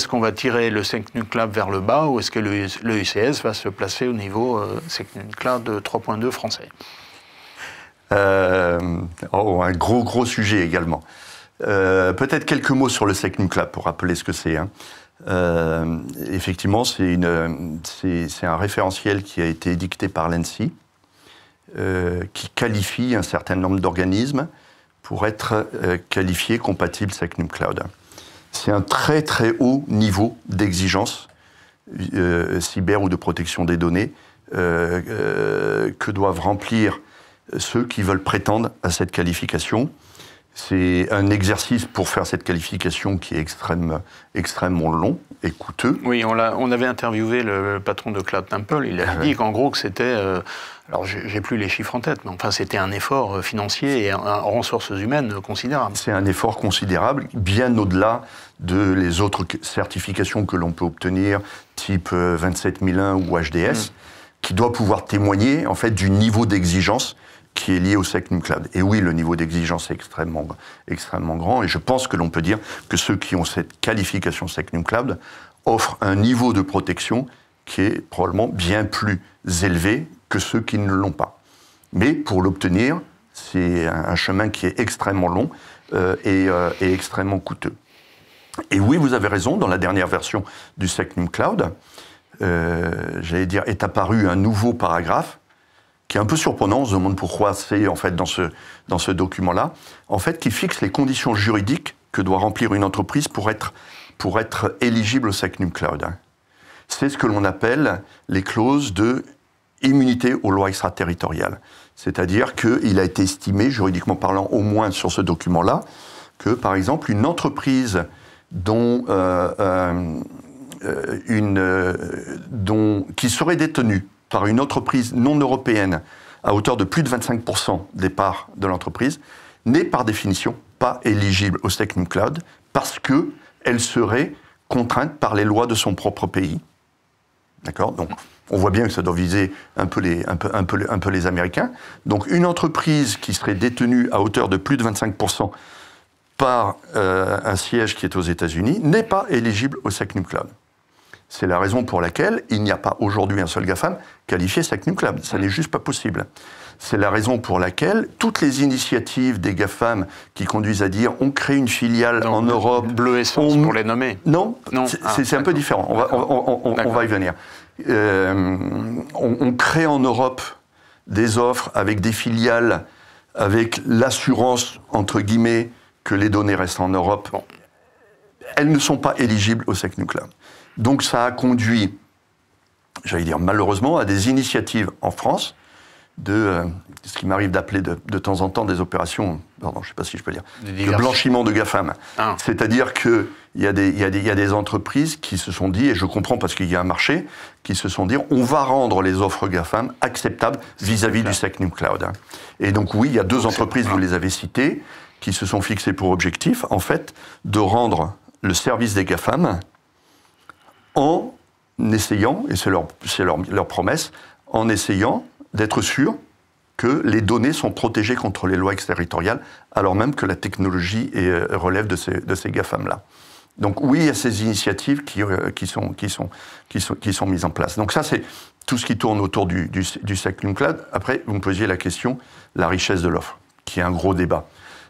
qu'on va tirer le SecNumCloud vers le bas, ou est-ce que l'EUCS va se placer au niveau SecNumCloud 3.2 français? Un gros sujet également. Peut-être quelques mots sur le SecNumCloud pour rappeler ce que c'est. Effectivement, c'est un référentiel qui a été édicté par l'ANSSI, qui qualifie un certain nombre d'organismes pour être qualifiés compatibles SecNumCloud. C'est un très très haut niveau d'exigence cyber ou de protection des données que doivent remplir ceux qui veulent prétendre à cette qualification. C'est un exercice pour faire cette qualification qui est extrêmement long et coûteux. Oui, on avait interviewé le patron de Cloud Temple. Il a dit qu'en gros, que c'était... alors, j'ai plus les chiffres en tête, mais enfin, c'était un effort financier et en ressources humaines considérable. C'est un effort considérable, bien au-delà de les autres certifications que l'on peut obtenir, type 27001 ou HDS, qui doit pouvoir témoigner, en fait, du niveau d'exigence qui est lié au SecNumCloud. Et oui, le niveau d'exigence est extrêmement grand, et je pense que l'on peut dire que ceux qui ont cette qualification SecNumCloud offrent un niveau de protection qui est probablement bien plus élevé que ceux qui ne l'ont pas. Mais pour l'obtenir, c'est un chemin qui est extrêmement long et extrêmement coûteux. Et oui, vous avez raison, dans la dernière version du Secnum Cloud, j'allais dire, est apparu un nouveau paragraphe qui est un peu surprenant, on se demande pourquoi c'est en fait dans ce document-là, en fait, qui fixe les conditions juridiques que doit remplir une entreprise pour être éligible au Secnum Cloud. C'est ce que l'on appelle les clauses de immunité aux lois extraterritoriales. C'est-à-dire qu'il a été estimé, juridiquement parlant, au moins sur ce document-là, que, par exemple, une entreprise qui serait détenue par une entreprise non européenne à hauteur de plus de 25% des parts de l'entreprise n'est par définition pas éligible au Secnum Cloud parce qu'elle serait contrainte par les lois de son propre pays. D'accord ? Donc, on voit bien que ça doit viser un peu les Américains. Donc, une entreprise qui serait détenue à hauteur de plus de 25% par un siège qui est aux États-Unis n'est pas éligible au Secnum Cloud. C'est la raison pour laquelle il n'y a pas aujourd'hui un seul GAFAM qualifié Secnum Cloud. Ça n'est juste pas possible. C'est la raison pour laquelle toutes les initiatives des GAFAM qui conduisent à dire on crée une filiale en Europe... Bleu Essence pour les nommer. Non, c'est un peu différent. On va y venir. On crée en Europe des offres avec des filiales, avec l'assurance, entre guillemets, que les données restent en Europe. Bon. Elles ne sont pas éligibles au Secnum Cloud. Donc ça a conduit, j'allais dire malheureusement, à des initiatives en France de ce qui m'arrive d'appeler de temps en temps des opérations, pardon, je ne sais pas si je peux dire, de blanchiment de GAFAM. Ah. C'est-à-dire qu'il y a des entreprises qui se sont dit, et je comprends parce qu'il y a un marché, qui se sont dit on va rendre les offres GAFAM acceptables vis-à-vis du Secnum Cloud. Et donc oui, il y a deux entreprises, vous les avez citées, qui se sont fixées pour objectif, en fait, de rendre le service des GAFAM en essayant, et c'est leur promesse, en essayant d'être sûr que les données sont protégées contre les lois extraterritoriales, alors même que la technologie relève de ces GAFAM-là. Donc oui, il y a ces initiatives qui sont mises en place. Donc ça, c'est tout ce qui tourne autour du Secnum Cloud. Après, vous me posiez la question, la richesse de l'offre, qui est un gros débat.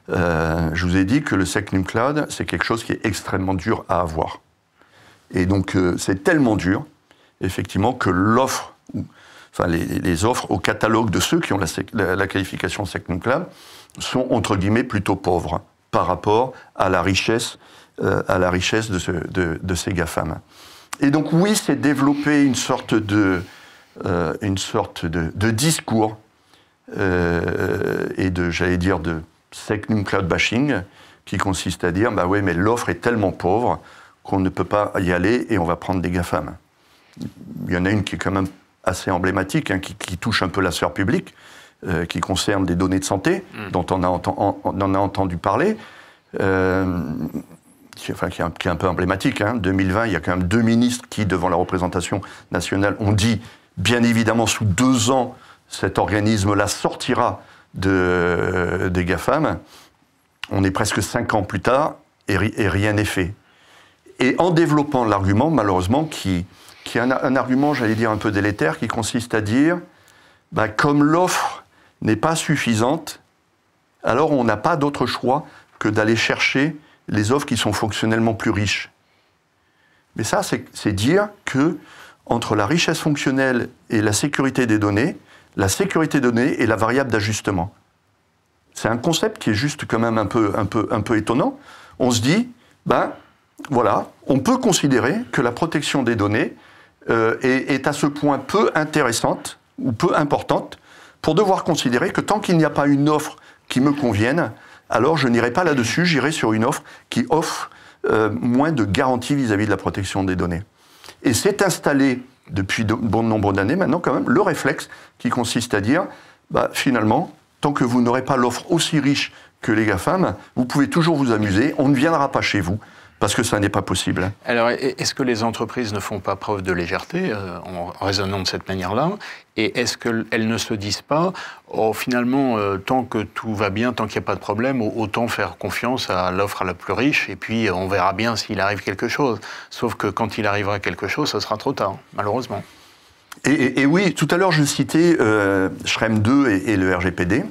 Je vous ai dit que le Secnum Cloud, c'est quelque chose qui est extrêmement dur à avoir. Et donc, c'est tellement dur, effectivement, que l'offre, enfin les offres au catalogue de ceux qui ont la qualification Secnum Cloud sont, entre guillemets, plutôt pauvres par rapport à la richesse de ces GAFAM. Et donc, oui, c'est développer une sorte de discours et j'allais dire, de Secnum Cloud bashing, qui consiste à dire, bah oui, mais l'offre est tellement pauvre qu'on ne peut pas y aller et on va prendre des GAFAM. Il y en a une qui est quand même assez emblématique, hein, qui touche un peu la sphère publique, qui concerne des données de santé, dont on a entendu parler, qui est un peu emblématique. Hein. 2020, il y a quand même 2 ministres qui, devant la représentation nationale, ont dit, bien évidemment, sous 2 ans, cet organisme-là sortira des GAFAM. On est presque 5 ans plus tard et rien n'est fait. Et en développant l'argument, malheureusement, qui est un argument, j'allais dire, un peu délétère, qui consiste à dire, bah, comme l'offre n'est pas suffisante, alors on n'a pas d'autre choix que d'aller chercher les offres qui sont fonctionnellement plus riches. Mais ça, c'est dire que entre la richesse fonctionnelle et la sécurité des données est la variable d'ajustement. C'est un concept qui est juste quand même un peu étonnant. On se dit, ben voilà, on peut considérer que la protection des données est à ce point peu intéressante ou peu importante pour devoir considérer que tant qu'il n'y a pas une offre qui me convienne, alors je n'irai pas là-dessus, j'irai sur une offre qui offre moins de garanties vis-à-vis de la protection des données. Et c'est installé depuis de bon nombre d'années maintenant quand même le réflexe qui consiste à dire, bah, finalement, tant que vous n'aurez pas l'offre aussi riche que les GAFAM, vous pouvez toujours vous amuser, on ne viendra pas chez vous. Parce que ça n'est pas possible. Alors, est-ce que les entreprises ne font pas preuve de légèreté en raisonnant de cette manière-là? Et est-ce qu'elles ne se disent pas, oh, finalement, tant que tout va bien, tant qu'il n'y a pas de problème, autant faire confiance à l'offre la plus riche, et puis on verra bien s'il arrive quelque chose. Sauf que quand il arrivera quelque chose, ce sera trop tard, malheureusement. Et oui, tout à l'heure, je citais Schrems 2 et le RGPD.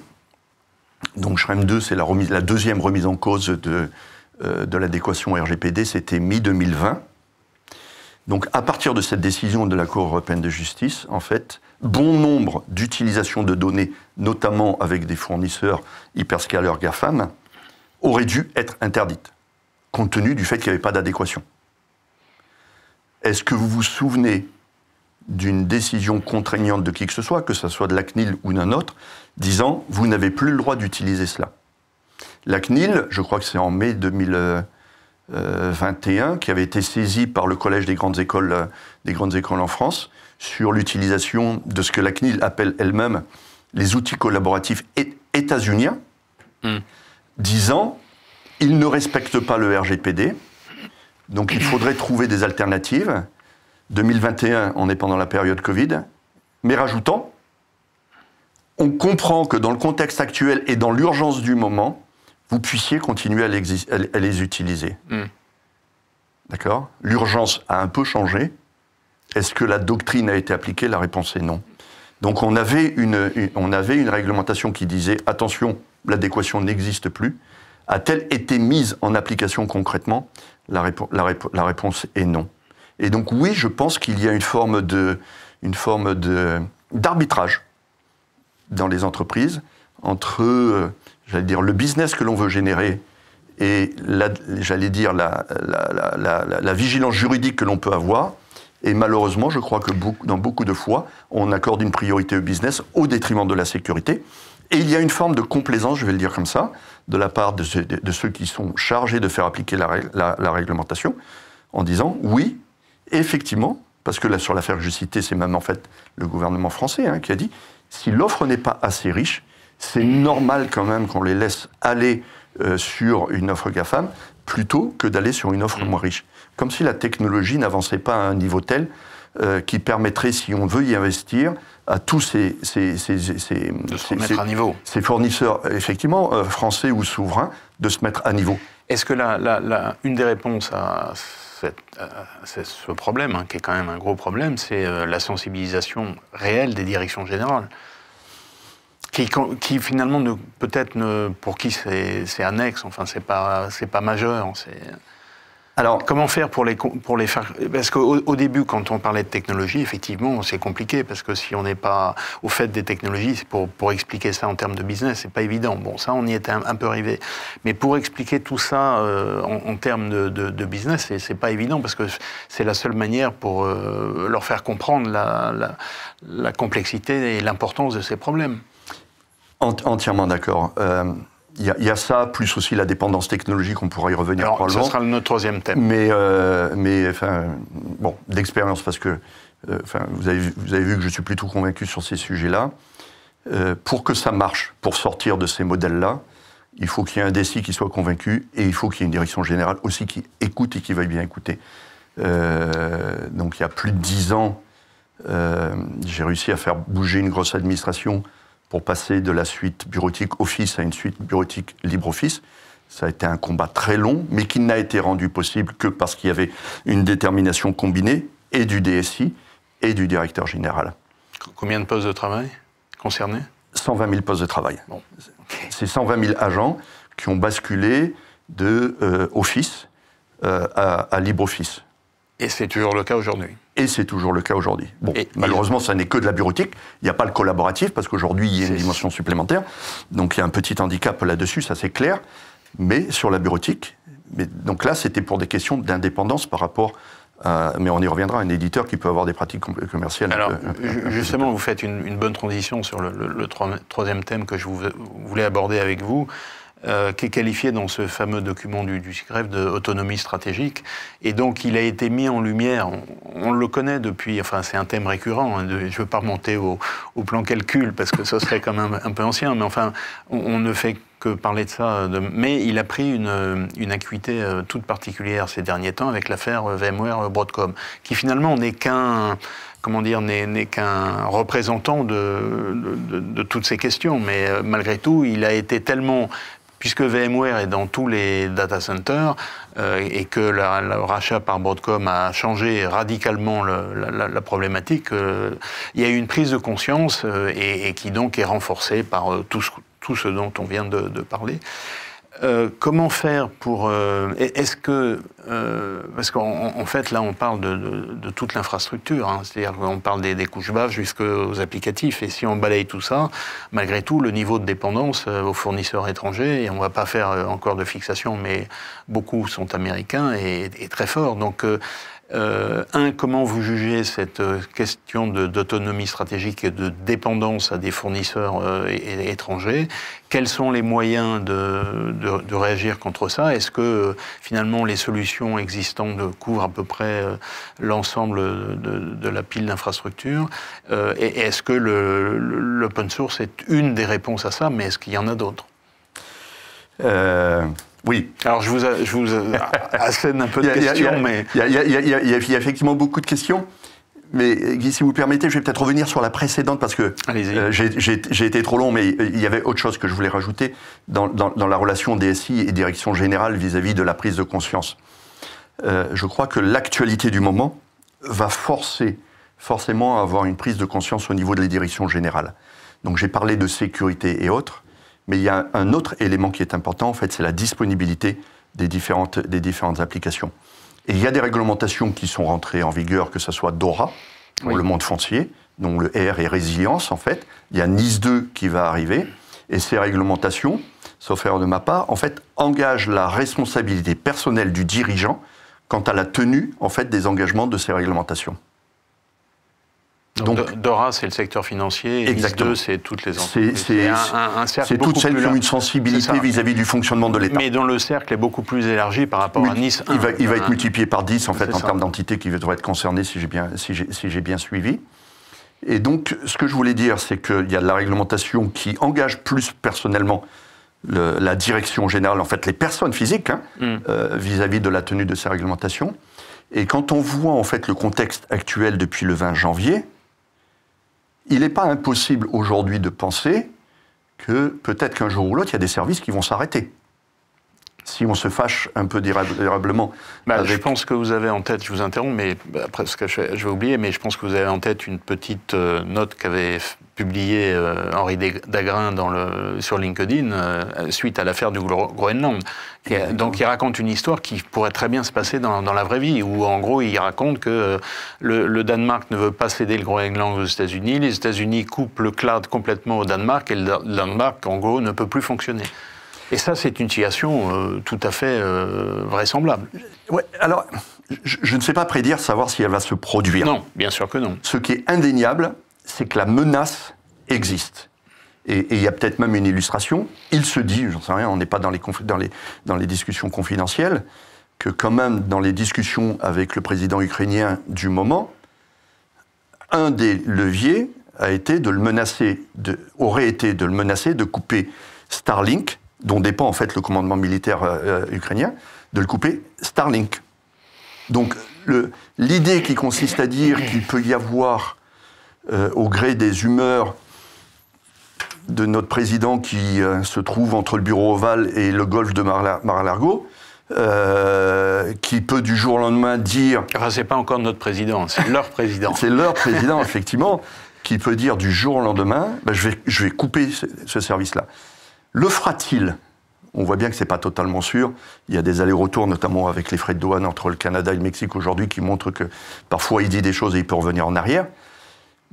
Donc Schrems 2, c'est la deuxième remise en cause de l'adéquation RGPD, c'était mi-2020. Donc à partir de cette décision de la Cour européenne de justice, en fait, bon nombre d'utilisations de données, notamment avec des fournisseurs hyperscalers GAFAM, auraient dû être interdites, compte tenu du fait qu'il n'y avait pas d'adéquation. Est-ce que vous vous souvenez d'une décision contraignante de qui que ce soit de la CNIL ou d'un autre, disant « vous n'avez plus le droit d'utiliser cela ». La CNIL, je crois que c'est en mai 2021, qui avait été saisie par le Collège des grandes écoles en France sur l'utilisation de ce que la CNIL appelle elle-même les outils collaboratifs états-uniens, disant « ils ne respectent pas le RGPD, donc il faudrait trouver des alternatives ». 2021, on est pendant la période Covid, mais rajoutant, on comprend que dans le contexte actuel et dans l'urgence du moment, vous puissiez continuer à les utiliser. D'accord ? L'urgence a un peu changé. Est-ce que la doctrine a été appliquée ? La réponse est non. Donc on avait une réglementation qui disait « attention, l'adéquation n'existe plus ». A-t-elle été mise en application concrètement ? La réponse est non. Et donc oui, je pense qu'il y a une forme d'arbitrage dans les entreprises entre, j'allais dire, le business que l'on veut générer et, la vigilance juridique que l'on peut avoir. Et malheureusement, je crois que dans beaucoup de fois, on accorde une priorité au business au détriment de la sécurité. Et il y a une forme de complaisance, je vais le dire comme ça, de la part de ceux qui sont chargés de faire appliquer la réglementation, en disant oui, effectivement, parce que là, sur l'affaire que je citais, c'est même en fait le gouvernement français qui a dit si l'offre n'est pas assez riche, c'est normal quand même qu'on les laisse aller sur une offre GAFAM plutôt que d'aller sur une offre moins riche. Comme si la technologie n'avançait pas à un niveau tel qui permettrait, si on veut y investir, à tous ces fournisseurs, effectivement, français ou souverains, de se mettre à niveau. Est-ce que une des réponses à ce problème, qui est quand même un gros problème, c'est la sensibilisation réelle des directions générales, qui finalement pour qui c'est annexe, enfin c'est pas majeur. Alors comment faire pour les faire? Parce qu'au début, quand on parlait de technologie, effectivement, c'est compliqué parce que si on n'est pas au fait des technologies, pour expliquer ça en termes de business, c'est pas évident. Bon, ça, on y était un peu arrivé. Mais pour expliquer tout ça en termes de business, c'est pas évident parce que c'est la seule manière pour leur faire comprendre la complexité et l'importance de ces problèmes. Entièrement d'accord. Il y a ça, plus aussi la dépendance technologique, on pourra y revenir probablement. Ce sera notre troisième thème. Mais d'expérience, parce que vous avez vu que je suis plutôt convaincu sur ces sujets-là. Pour que ça marche, pour sortir de ces modèles-là, il faut qu'il y ait un DSI qui soit convaincu et il faut qu'il y ait une direction générale aussi qui écoute et qui veuille bien écouter. Donc il y a plus de 10 ans, j'ai réussi à faire bouger une grosse administration pour passer de la suite bureautique Office à une suite bureautique LibreOffice. Ça a été un combat très long, mais qui n'a été rendu possible que parce qu'il y avait une détermination combinée et du DSI et du directeur général. Combien de postes de travail concernés ? 120 000 postes de travail. Bon. Okay. C'est 120 000 agents qui ont basculé de Office à LibreOffice. Et c'est toujours le cas aujourd'hui ? Et c'est toujours le cas aujourd'hui. Bon, malheureusement, ça n'est que de la bureautique. Il n'y a pas le collaboratif, parce qu'aujourd'hui, il y a une dimension supplémentaire. Donc, il y a un petit handicap là-dessus, ça c'est clair. Mais sur la bureautique, donc là, c'était pour des questions d'indépendance par rapport à... Mais on y reviendra, un éditeur qui peut avoir des pratiques commerciales... Alors, justement, vous faites une bonne transition sur le troisième thème que je voulais aborder avec vous, qui est qualifié dans ce fameux document du CICREF d'autonomie stratégique. Et donc, il a été mis en lumière, on le connaît depuis, enfin, c'est un thème récurrent, je ne veux pas remonter au plan calcul, parce que ça serait quand même un peu ancien, mais enfin, on ne fait que parler de ça. Mais il a pris une acuité toute particulière ces derniers temps avec l'affaire VMware Broadcom, qui finalement n'est qu'un... comment dire, n'est qu'un représentant de toutes ces questions. Mais malgré tout, il a été tellement puisque VMware est dans tous les data centers et que le rachat par Broadcom a changé radicalement la problématique, il y a eu une prise de conscience et qui donc est renforcée par tout ce dont on vient de parler. Comment faire pour... est-ce que... parce qu'en fait, là, on parle de toute l'infrastructure, hein, c'est-à-dire qu'on parle des couches basses jusqu'aux applicatifs, et si on balaye tout ça, malgré tout, le niveau de dépendance aux fournisseurs étrangers, et on ne va pas faire encore de fixation, mais beaucoup sont américains, est très fort. Donc, comment vous jugez cette question d'autonomie stratégique et de dépendance à des fournisseurs étrangers? Quels sont les moyens de réagir contre ça? Est-ce que finalement les solutions existantes couvrent à peu près l'ensemble de la pile d'infrastructures? Et est-ce que l'open source est une des réponses à ça, mais est-ce qu'il y en a d'autres? Oui. Alors, je vous assène un peu de questions, mais... Il y a effectivement beaucoup de questions. Mais Guy, si vous le permettez, je vais peut-être revenir sur la précédente, parce que j'ai été trop long, mais il y avait autre chose que je voulais rajouter dans la relation DSI et direction générale vis-à-vis de la prise de conscience. Je crois que l'actualité du moment va forcément à avoir une prise de conscience au niveau de la direction générale. Donc j'ai parlé de sécurité et autres. Mais il y a un autre élément qui est important, en fait, c'est la disponibilité des différentes applications. Et il y a des réglementations qui sont rentrées en vigueur, que ce soit DORA, pour le monde foncier, dont le R est résilience, en fait. Il y a NIS 2 qui va arriver. Et ces réglementations, sauf erreur de ma part, en fait, engagent la responsabilité personnelle du dirigeant quant à la tenue, en fait, des engagements de ces réglementations. Donc, DORA, c'est le secteur financier, et NIS 2, c'est toutes les entreprises. C'est toutes celles qui ont une sensibilité vis-à-vis du fonctionnement de l'État. Mais dont le cercle est beaucoup plus élargi par rapport à NIS 1. Il va être multiplié par 10, en fait, en termes d'entités qui devraient être concernées, si j'ai bien suivi. Et donc, ce que je voulais dire, c'est qu'il y a de la réglementation qui engage plus personnellement la direction générale, en fait, les personnes physiques, vis-à-vis de la tenue de ces réglementations. Et quand on voit, en fait, le contexte actuel depuis le 20 janvier, il n'est pas impossible aujourd'hui de penser que peut-être qu'un jour ou l'autre, il y a des services qui vont s'arrêter. Si on se fâche un peu durablement. Je pense que vous avez en tête, je vous interromps, mais après ce que je vais oublier, mais je pense que vous avez en tête une petite note qu'avait publiée Henri Dagrin sur LinkedIn suite à l'affaire du Groenland. Donc il raconte une histoire qui pourrait très bien se passer dans la vraie vie, où en gros il raconte que le Danemark ne veut pas céder le Groenland aux États-Unis, les États-Unis coupent le cloud complètement au Danemark, et le Danemark en gros ne peut plus fonctionner. Et ça, c'est une situation tout à fait vraisemblable. Ouais, alors, je ne sais pas prédire, savoir si elle va se produire. Non, bien sûr que non. Ce qui est indéniable, c'est que la menace existe. Et il y a peut-être même une illustration. Il se dit, j'en sais rien, on n'est pas dans les discussions confidentielles, que quand même, dans les discussions avec le président ukrainien du moment, un des leviers aurait été de le menacer de couper Starlink, dont dépend en fait le commandement militaire ukrainien, de le couper Starlink. Donc l'idée qui consiste à dire qu'il peut y avoir, au gré des humeurs de notre président qui se trouve entre le bureau ovale et le golfe de Mar-a-Lago, qui peut du jour au lendemain dire... Enfin, c'est pas encore notre président, c'est leur président. C'est leur président, effectivement, qui peut dire du jour au lendemain, je vais couper ce service-là. Le fera-t-il? On voit bien que ce n'est pas totalement sûr. Il y a des allers-retours, notamment avec les frais de douane entre le Canada et le Mexique aujourd'hui, qui montrent que parfois il dit des choses et il peut revenir en arrière.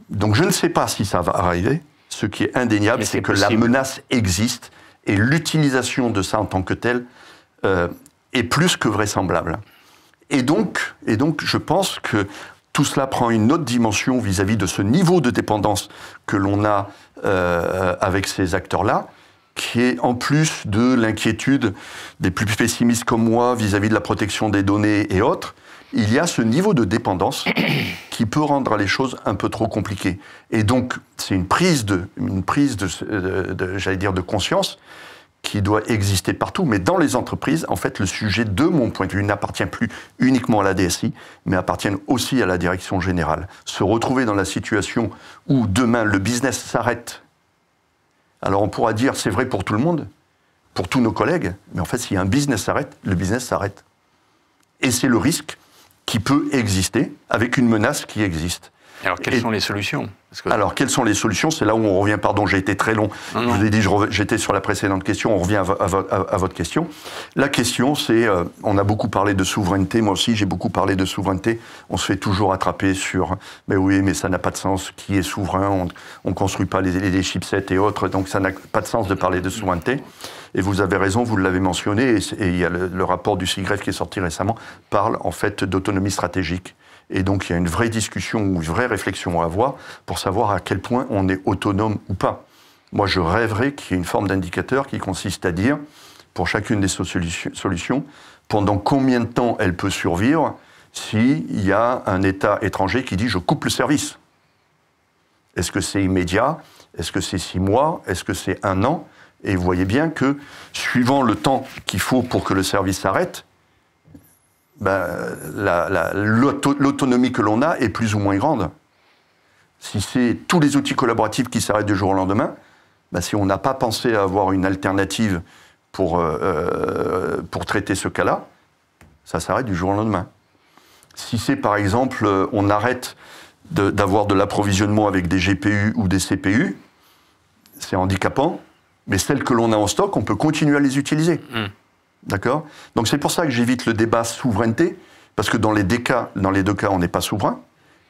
Donc je ne sais pas si ça va arriver. Ce qui est indéniable, c'est que la menace existe et l'utilisation de ça en tant que tel est plus que vraisemblable. Et donc, je pense que tout cela prend une autre dimension vis-à-vis de ce niveau de dépendance que l'on a avec ces acteurs-là, qui est en plus de l'inquiétude des plus pessimistes comme moi vis-à-vis de la protection des données et autres, il y a ce niveau de dépendance qui peut rendre les choses un peu trop compliquées. Et donc, c'est une prise de j'allais dire, de conscience qui doit exister partout. Mais dans les entreprises, en fait, le sujet, de mon point de vue, n'appartient plus uniquement à la DSI, mais appartient aussi à la direction générale. Se retrouver dans la situation où demain le business s'arrête. Alors on pourra dire c'est vrai pour tout le monde, pour tous nos collègues, mais en fait, si un business s'arrête, le business s'arrête. Et c'est le risque qui peut exister avec une menace qui existe. Alors, quelles sont les solutions? Alors, quelles sont les solutions? C'est là où on revient, pardon, j'ai été très long. Je vous ai dit, j'étais sur la précédente question, on revient à votre question. La question, c'est, on a beaucoup parlé de souveraineté, moi aussi j'ai beaucoup parlé de souveraineté. On se fait toujours attraper sur, mais oui, mais ça n'a pas de sens, qui est souverain, on ne construit pas les chipsets et autres, donc ça n'a pas de sens de parler de souveraineté. Et vous avez raison, vous l'avez mentionné, et il y a le rapport du CIGREF qui est sorti récemment, parle en fait d'autonomie stratégique. Et donc, il y a une vraie discussion ou une vraie réflexion à avoir pour savoir à quel point on est autonome ou pas. Moi, je rêverais qu'il y ait une forme d'indicateur qui consiste à dire, pour chacune des solutions, pendant combien de temps elle peut survivre s'il y a un État étranger qui dit « je coupe le service ». Est-ce que c'est immédiat? Est-ce que c'est 6 mois? Est-ce que c'est 1 an? Et vous voyez bien que, suivant le temps qu'il faut pour que le service s'arrête, l'autonomie que l'on a est plus ou moins grande. Si c'est tous les outils collaboratifs qui s'arrêtent du jour au lendemain, si on n'a pas pensé à avoir une alternative pour traiter ce cas-là, ça s'arrête du jour au lendemain. Si c'est par exemple, on arrête d'avoir de l'approvisionnement avec des GPU ou des CPU, c'est handicapant, mais celles que l'on a en stock, on peut continuer à les utiliser. D'accord? Donc c'est pour ça que j'évite le débat souveraineté, parce que dans les deux cas, on n'est pas souverain,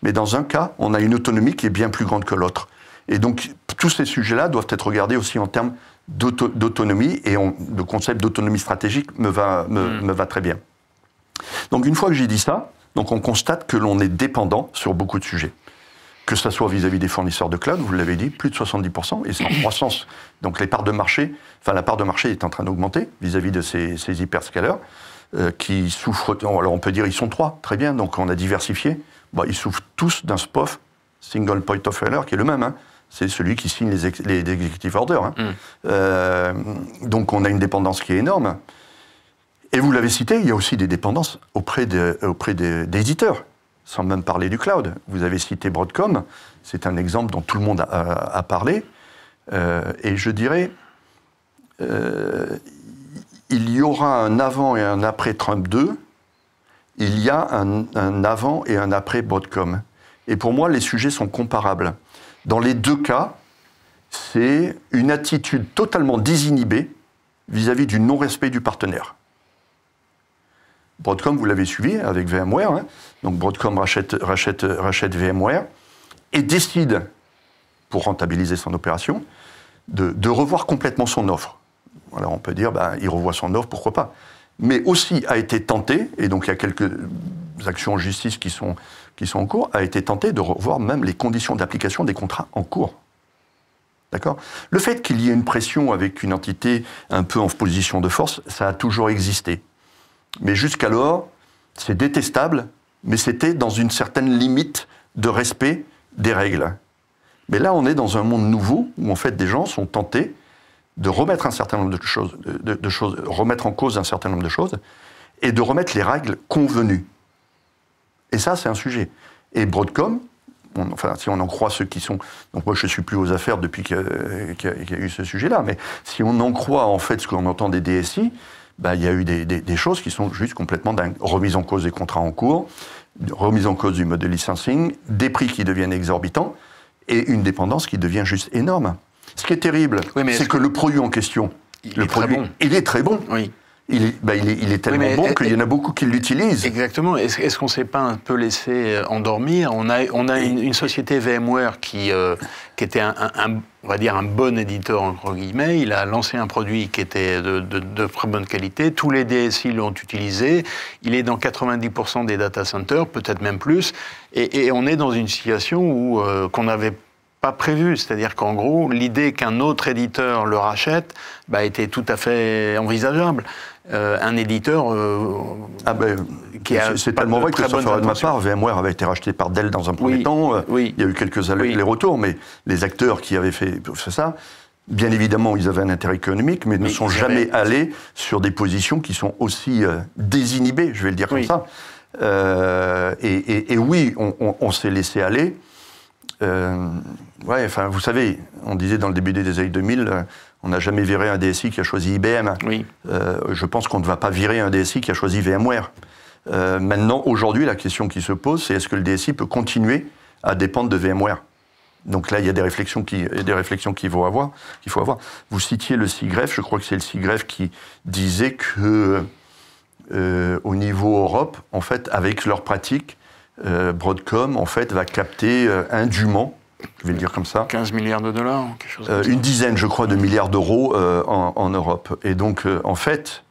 mais dans un cas, on a une autonomie qui est bien plus grande que l'autre. Et donc tous ces sujets-là doivent être regardés aussi en termes d'autonomie, et le concept d'autonomie stratégique me va très bien. Donc une fois que j'ai dit ça, donc on constate que l'on est dépendant sur beaucoup de sujets. Que ce soit vis-à-vis des fournisseurs de cloud, vous l'avez dit, plus de 70%, et c'est en croissance. Donc la part de marché est en train d'augmenter vis-à-vis de ces hyperscalers qui souffrent. Alors on peut dire ils sont 3, très bien, donc on a diversifié. Ils souffrent tous d'un SPOF, Single Point of Failure, qui est le même. C'est celui qui signe les executive orders. Donc on a une dépendance qui est énorme. Et vous l'avez cité, il y a aussi des dépendances auprès des éditeurs. Sans même parler du cloud. Vous avez cité Broadcom, c'est un exemple dont tout le monde a parlé. Et je dirais, il y aura un avant et un après Trump 2, il y a un avant et un après Broadcom. Et pour moi, les sujets sont comparables. Dans les deux cas, c'est une attitude totalement désinhibée vis-à-vis du non-respect du partenaire. Broadcom, vous l'avez suivi avec VMware. Donc Broadcom rachète VMware et décide, pour rentabiliser son opération, de revoir complètement son offre. Alors on peut dire, il revoit son offre, pourquoi pas. Mais aussi a été tenté, et donc il y a quelques actions en justice qui sont en cours, a été tenté de revoir même les conditions d'application des contrats en cours. D'accord ? Le fait qu'il y ait une pression avec une entité un peu en position de force, ça a toujours existé. Mais jusqu'alors, c'est détestable, mais c'était dans une certaine limite de respect des règles. Mais là, on est dans un monde nouveau, où en fait des gens sont tentés de remettre un certain nombre de choses, remettre en cause un certain nombre de choses, et de remettre les règles convenues. Et ça, c'est un sujet. Et Broadcom, si on en croit ceux qui sont... Donc moi, je ne suis plus aux affaires depuis qu'il y a eu ce sujet-là, mais si on en croit en fait ce qu'on entend des DSI, il y a eu des choses qui sont juste complètement dingues. Remise en cause des contrats en cours, remise en cause du mode de licensing, des prix qui deviennent exorbitants, et une dépendance qui devient juste énorme. Ce qui est terrible, c'est que le produit en question, il est très bon. Oui. Il est tellement bon qu'il y en a beaucoup qui l'utilisent. Exactement. Est-ce qu'on ne s'est pas un peu laissé endormir? On a une société VMware qui était on va dire un bon éditeur, entre guillemets. Il a lancé un produit qui était de très bonne qualité. Tous les DSI l'ont utilisé. Il est dans 90% des data centers, peut-être même plus. Et on est dans une situation où qu'on n'avait pas prévu, c'est-à-dire qu'en gros, l'idée qu'un autre éditeur le rachète était tout à fait envisageable. Un éditeur qui a... C'est tellement vrai que ça ferait de ma part. VMware avait été racheté par Dell dans un premier temps. Il y a eu quelques allers-retours, mais les acteurs qui avaient fait ça, bien évidemment, ils avaient un intérêt économique, mais ne sont jamais allés sur des positions qui sont aussi désinhibées, je vais le dire comme ça. Et oui, on s'est laissé aller. Ouais, enfin, vous savez, on disait dans le début des années 2000, on n'a jamais viré un DSI qui a choisi IBM. Oui. Je pense qu'on ne va pas virer un DSI qui a choisi VMware. Maintenant, aujourd'hui, la question qui se pose, c'est est-ce que le DSI peut continuer à dépendre de VMware? Donc là, il y a des réflexions qu'il faut avoir. Vous citiez le CIGREF, je crois que c'est le CIGREF qui disait que au niveau Europe, en fait, avec leurs pratiques, Broadcom, en fait, va capter indûment, je vais le dire comme ça, 15 milliards de dollars, quelque chose comme ça. Une dizaine, je crois, de milliards d'euros en Europe. Et donc, en fait,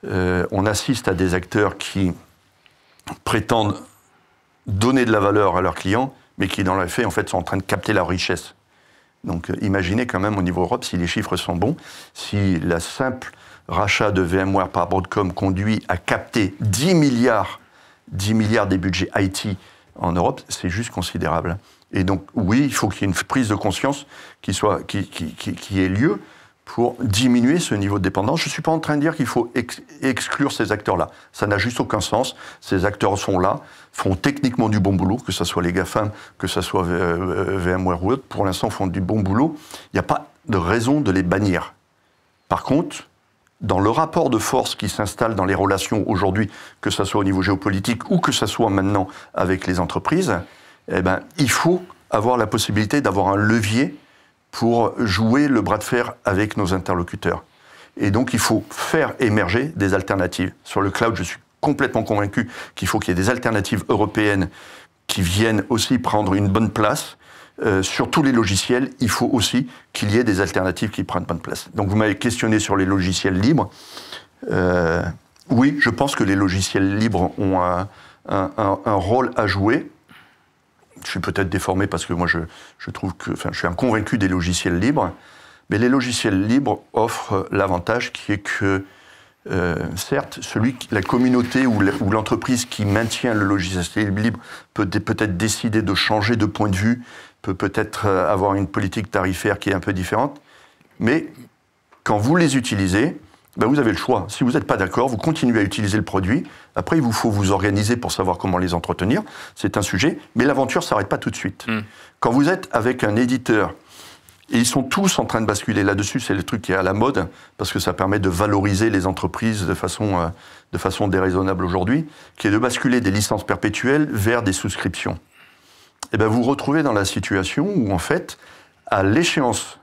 on assiste à des acteurs qui prétendent donner de la valeur à leurs clients, mais qui, dans les faits, en fait, sont en train de capter la richesse. Donc, imaginez quand même, au niveau Europe, si les chiffres sont bons, si la simple rachat de VMware par Broadcom conduit à capter 10 milliards des budgets IT en Europe, c'est juste considérable. Et donc, oui, il faut qu'il y ait une prise de conscience qui ait lieu pour diminuer ce niveau de dépendance. Je ne suis pas en train de dire qu'il faut exclure ces acteurs-là. Ça n'a juste aucun sens. Ces acteurs sont là, font techniquement du bon boulot, que ce soit les GAFAM, que ce soit VMware ou autre. Pour l'instant, font du bon boulot. Il n'y a pas de raison de les bannir. Par contre, dans le rapport de force qui s'installe dans les relations aujourd'hui, que ce soit au niveau géopolitique ou que ce soit maintenant avec les entreprises, eh ben, il faut avoir la possibilité d'avoir un levier pour jouer le bras de fer avec nos interlocuteurs. Et donc, il faut faire émerger des alternatives. Sur le cloud, je suis complètement convaincu qu'il faut qu'il y ait des alternatives européennes qui viennent aussi prendre une bonne place. Sur tous les logiciels, il faut aussi qu'il y ait des alternatives qui prennent bonne place. Donc, vous m'avez questionné sur les logiciels libres. Oui, je pense que les logiciels libres ont un rôle à jouer. Je suis peut-être déformé parce que moi, je trouve que, enfin, je suis un convaincu des logiciels libres. Mais les logiciels libres offrent l'avantage qui est que, certes, la communauté ou l'entreprise qui maintient le logiciel libre peut peut-être décider de changer de point de vue, peut peut-être avoir une politique tarifaire qui est un peu différente. Mais quand vous les utilisez, ben vous avez le choix. Si vous n'êtes pas d'accord, vous continuez à utiliser le produit. Après, il vous faut vous organiser pour savoir comment les entretenir. C'est un sujet. Mais l'aventure ne s'arrête pas tout de suite. Quand vous êtes avec un éditeur, et ils sont tous en train de basculer là-dessus, c'est le truc qui est à la mode, parce que ça permet de valoriser les entreprises de façon déraisonnable aujourd'hui, qui est de basculer des licences perpétuelles vers des souscriptions. Et bien vous vous retrouvez dans la situation où, en fait, à l'échéance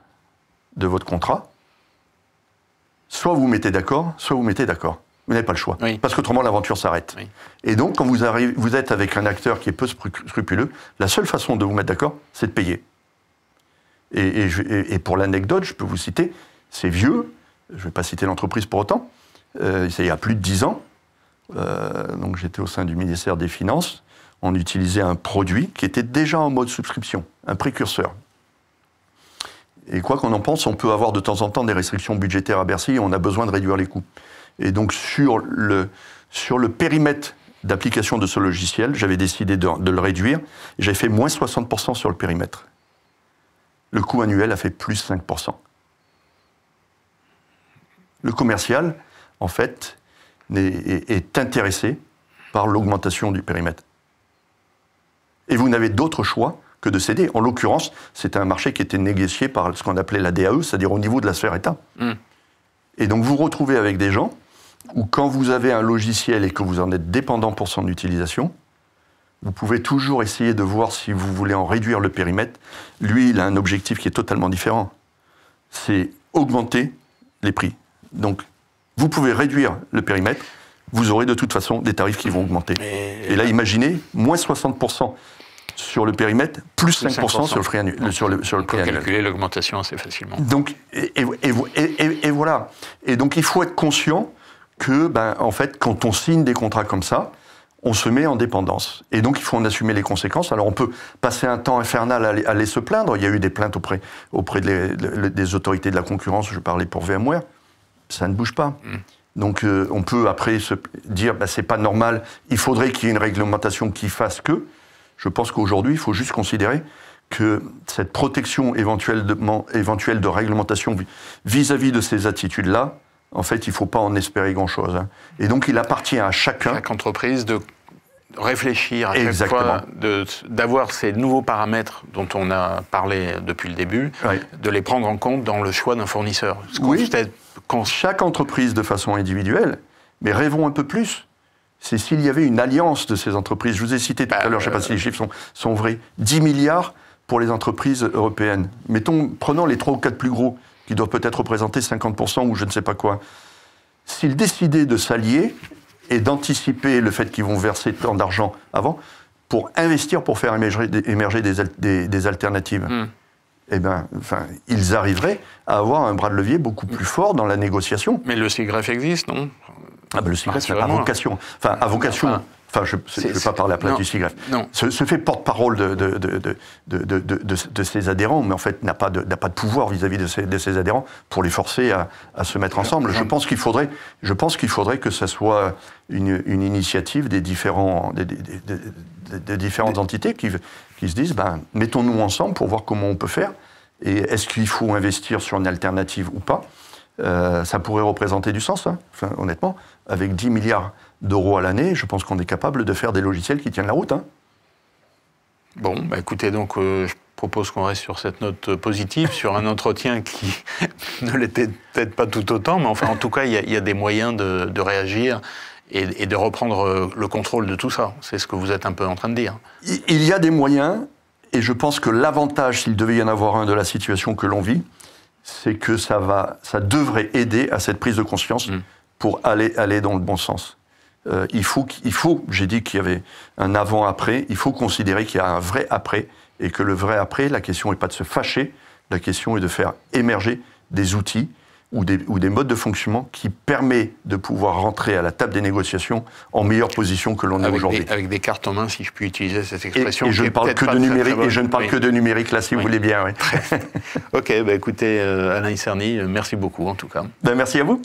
de votre contrat, soit vous mettez d'accord, soit vous mettez d'accord. Vous n'avez pas le choix. Oui. Parce qu'autrement, l'aventure s'arrête. Oui. Et donc, quand vous êtes avec un acteur qui est peu scrupuleux, la seule façon de vous mettre d'accord, c'est de payer. Et pour l'anecdote, je peux vous citer, c'est vieux, je ne vais pas citer l'entreprise pour autant, c'est il y a plus de 10 ans, donc j'étais au sein du ministère des Finances, on utilisait un produit qui était déjà en mode souscription, un précurseur. Et quoi qu'on en pense, on peut avoir de temps en temps des restrictions budgétaires à Bercy et on a besoin de réduire les coûts. Et donc sur le périmètre d'application de ce logiciel, j'avais décidé de le réduire, et j'avais fait moins 60% sur le périmètre. Le coût annuel a fait plus 5%. Le commercial, en fait, est intéressé par l'augmentation du périmètre. Et vous n'avez d'autre choix que de céder. En l'occurrence, c'était un marché qui était négocié par ce qu'on appelait la DAE, c'est-à-dire au niveau de la sphère État. Et donc vous vous retrouvez avec des gens où quand vous avez un logiciel et que vous en êtes dépendant pour son utilisation, vous pouvez toujours essayer de voir si vous voulez en réduire le périmètre. Lui, il a un objectif qui est totalement différent. C'est augmenter les prix. Donc, vous pouvez réduire le périmètre, vous aurez de toute façon des tarifs qui vont augmenter. Et là, imaginez, moins 60% sur le périmètre, plus 5% sur le prix annuel. Sur le prix annuel. On peut calculer l'augmentation assez facilement. Donc, et voilà. Et donc, il faut être conscient que, en fait, quand on signe des contrats comme ça, on se met en dépendance. Et donc, il faut en assumer les conséquences. Alors, on peut passer un temps infernal à aller se plaindre. Il y a eu des plaintes auprès des autorités de la concurrence. Je parlais pour VMware. Ça ne bouge pas. Donc, on peut après se dire, c'est pas normal. Il faudrait qu'il y ait une réglementation qui fasse que. Je pense qu'aujourd'hui, il faut juste considérer que cette protection éventuelle de réglementation vis-à-vis de ces attitudes-là, en fait, il ne faut pas en espérer grand-chose. Et donc, il appartient à chacun... Chaque entreprise réfléchir à chaque fois, d'avoir ces nouveaux paramètres dont on a parlé depuis le début, de les prendre en compte dans le choix d'un fournisseur. Oui, chaque entreprise de façon individuelle, mais rêvons un peu plus. C'est s'il y avait une alliance de ces entreprises. Je vous ai cité tout à l'heure, je ne sais pas si les chiffres sont vrais, 10 milliards pour les entreprises européennes. Prenons les 3 ou 4 plus gros, qui doivent peut-être représenter 50% ou je ne sais pas quoi. S'ils décidaient de s'allier et d'anticiper le fait qu'ils vont verser tant d'argent avant, pour investir, pour faire émerger des alternatives, eh ben, ils arriveraient à avoir un bras de levier beaucoup plus fort dans la négociation. Mais le SIGREF existe, non? Le SIGREF, à vocation. Je ne vais pas parler à la place du SIGREF. Se fait porte-parole de ses adhérents, mais en fait n'a pas de pouvoir vis-à-vis de ses adhérents pour les forcer à se mettre ensemble. Je pense qu'il faudrait que ça soit une initiative des différentes entités qui se disent mettons-nous ensemble pour voir comment on peut faire, et est-ce qu'il faut investir sur une alternative ou pas. Ça pourrait représenter du sens, honnêtement. Avec 10 milliards d'euros à l'année, je pense qu'on est capable de faire des logiciels qui tiennent la route. Bon, écoutez, donc je propose qu'on reste sur cette note positive, sur un entretien qui ne l'était peut-être pas tout autant, mais enfin, en tout cas, il y a des moyens de réagir et de reprendre le contrôle de tout ça. C'est ce que vous êtes un peu en train de dire. Il y a des moyens, et je pense que l'avantage, s'il devait y en avoir un de la situation que l'on vit, c'est que ça devrait aider à cette prise de conscience pour aller dans le bon sens. Il faut, j'ai dit qu'il y avait un avant-après, il faut considérer qu'il y a un vrai après, et que le vrai après, la question n'est pas de se fâcher, la question est de faire émerger des outils ou des modes de fonctionnement qui permettent de pouvoir rentrer à la table des négociations en meilleure position que l'on est aujourd'hui. Avec des cartes en main, si je puis utiliser cette expression. Et je ne parle que de numérique, et je ne parle que de numérique, là, si vous voulez bien. Oui. Ok, écoutez, Alain Isserny, merci beaucoup en tout cas. Merci à vous.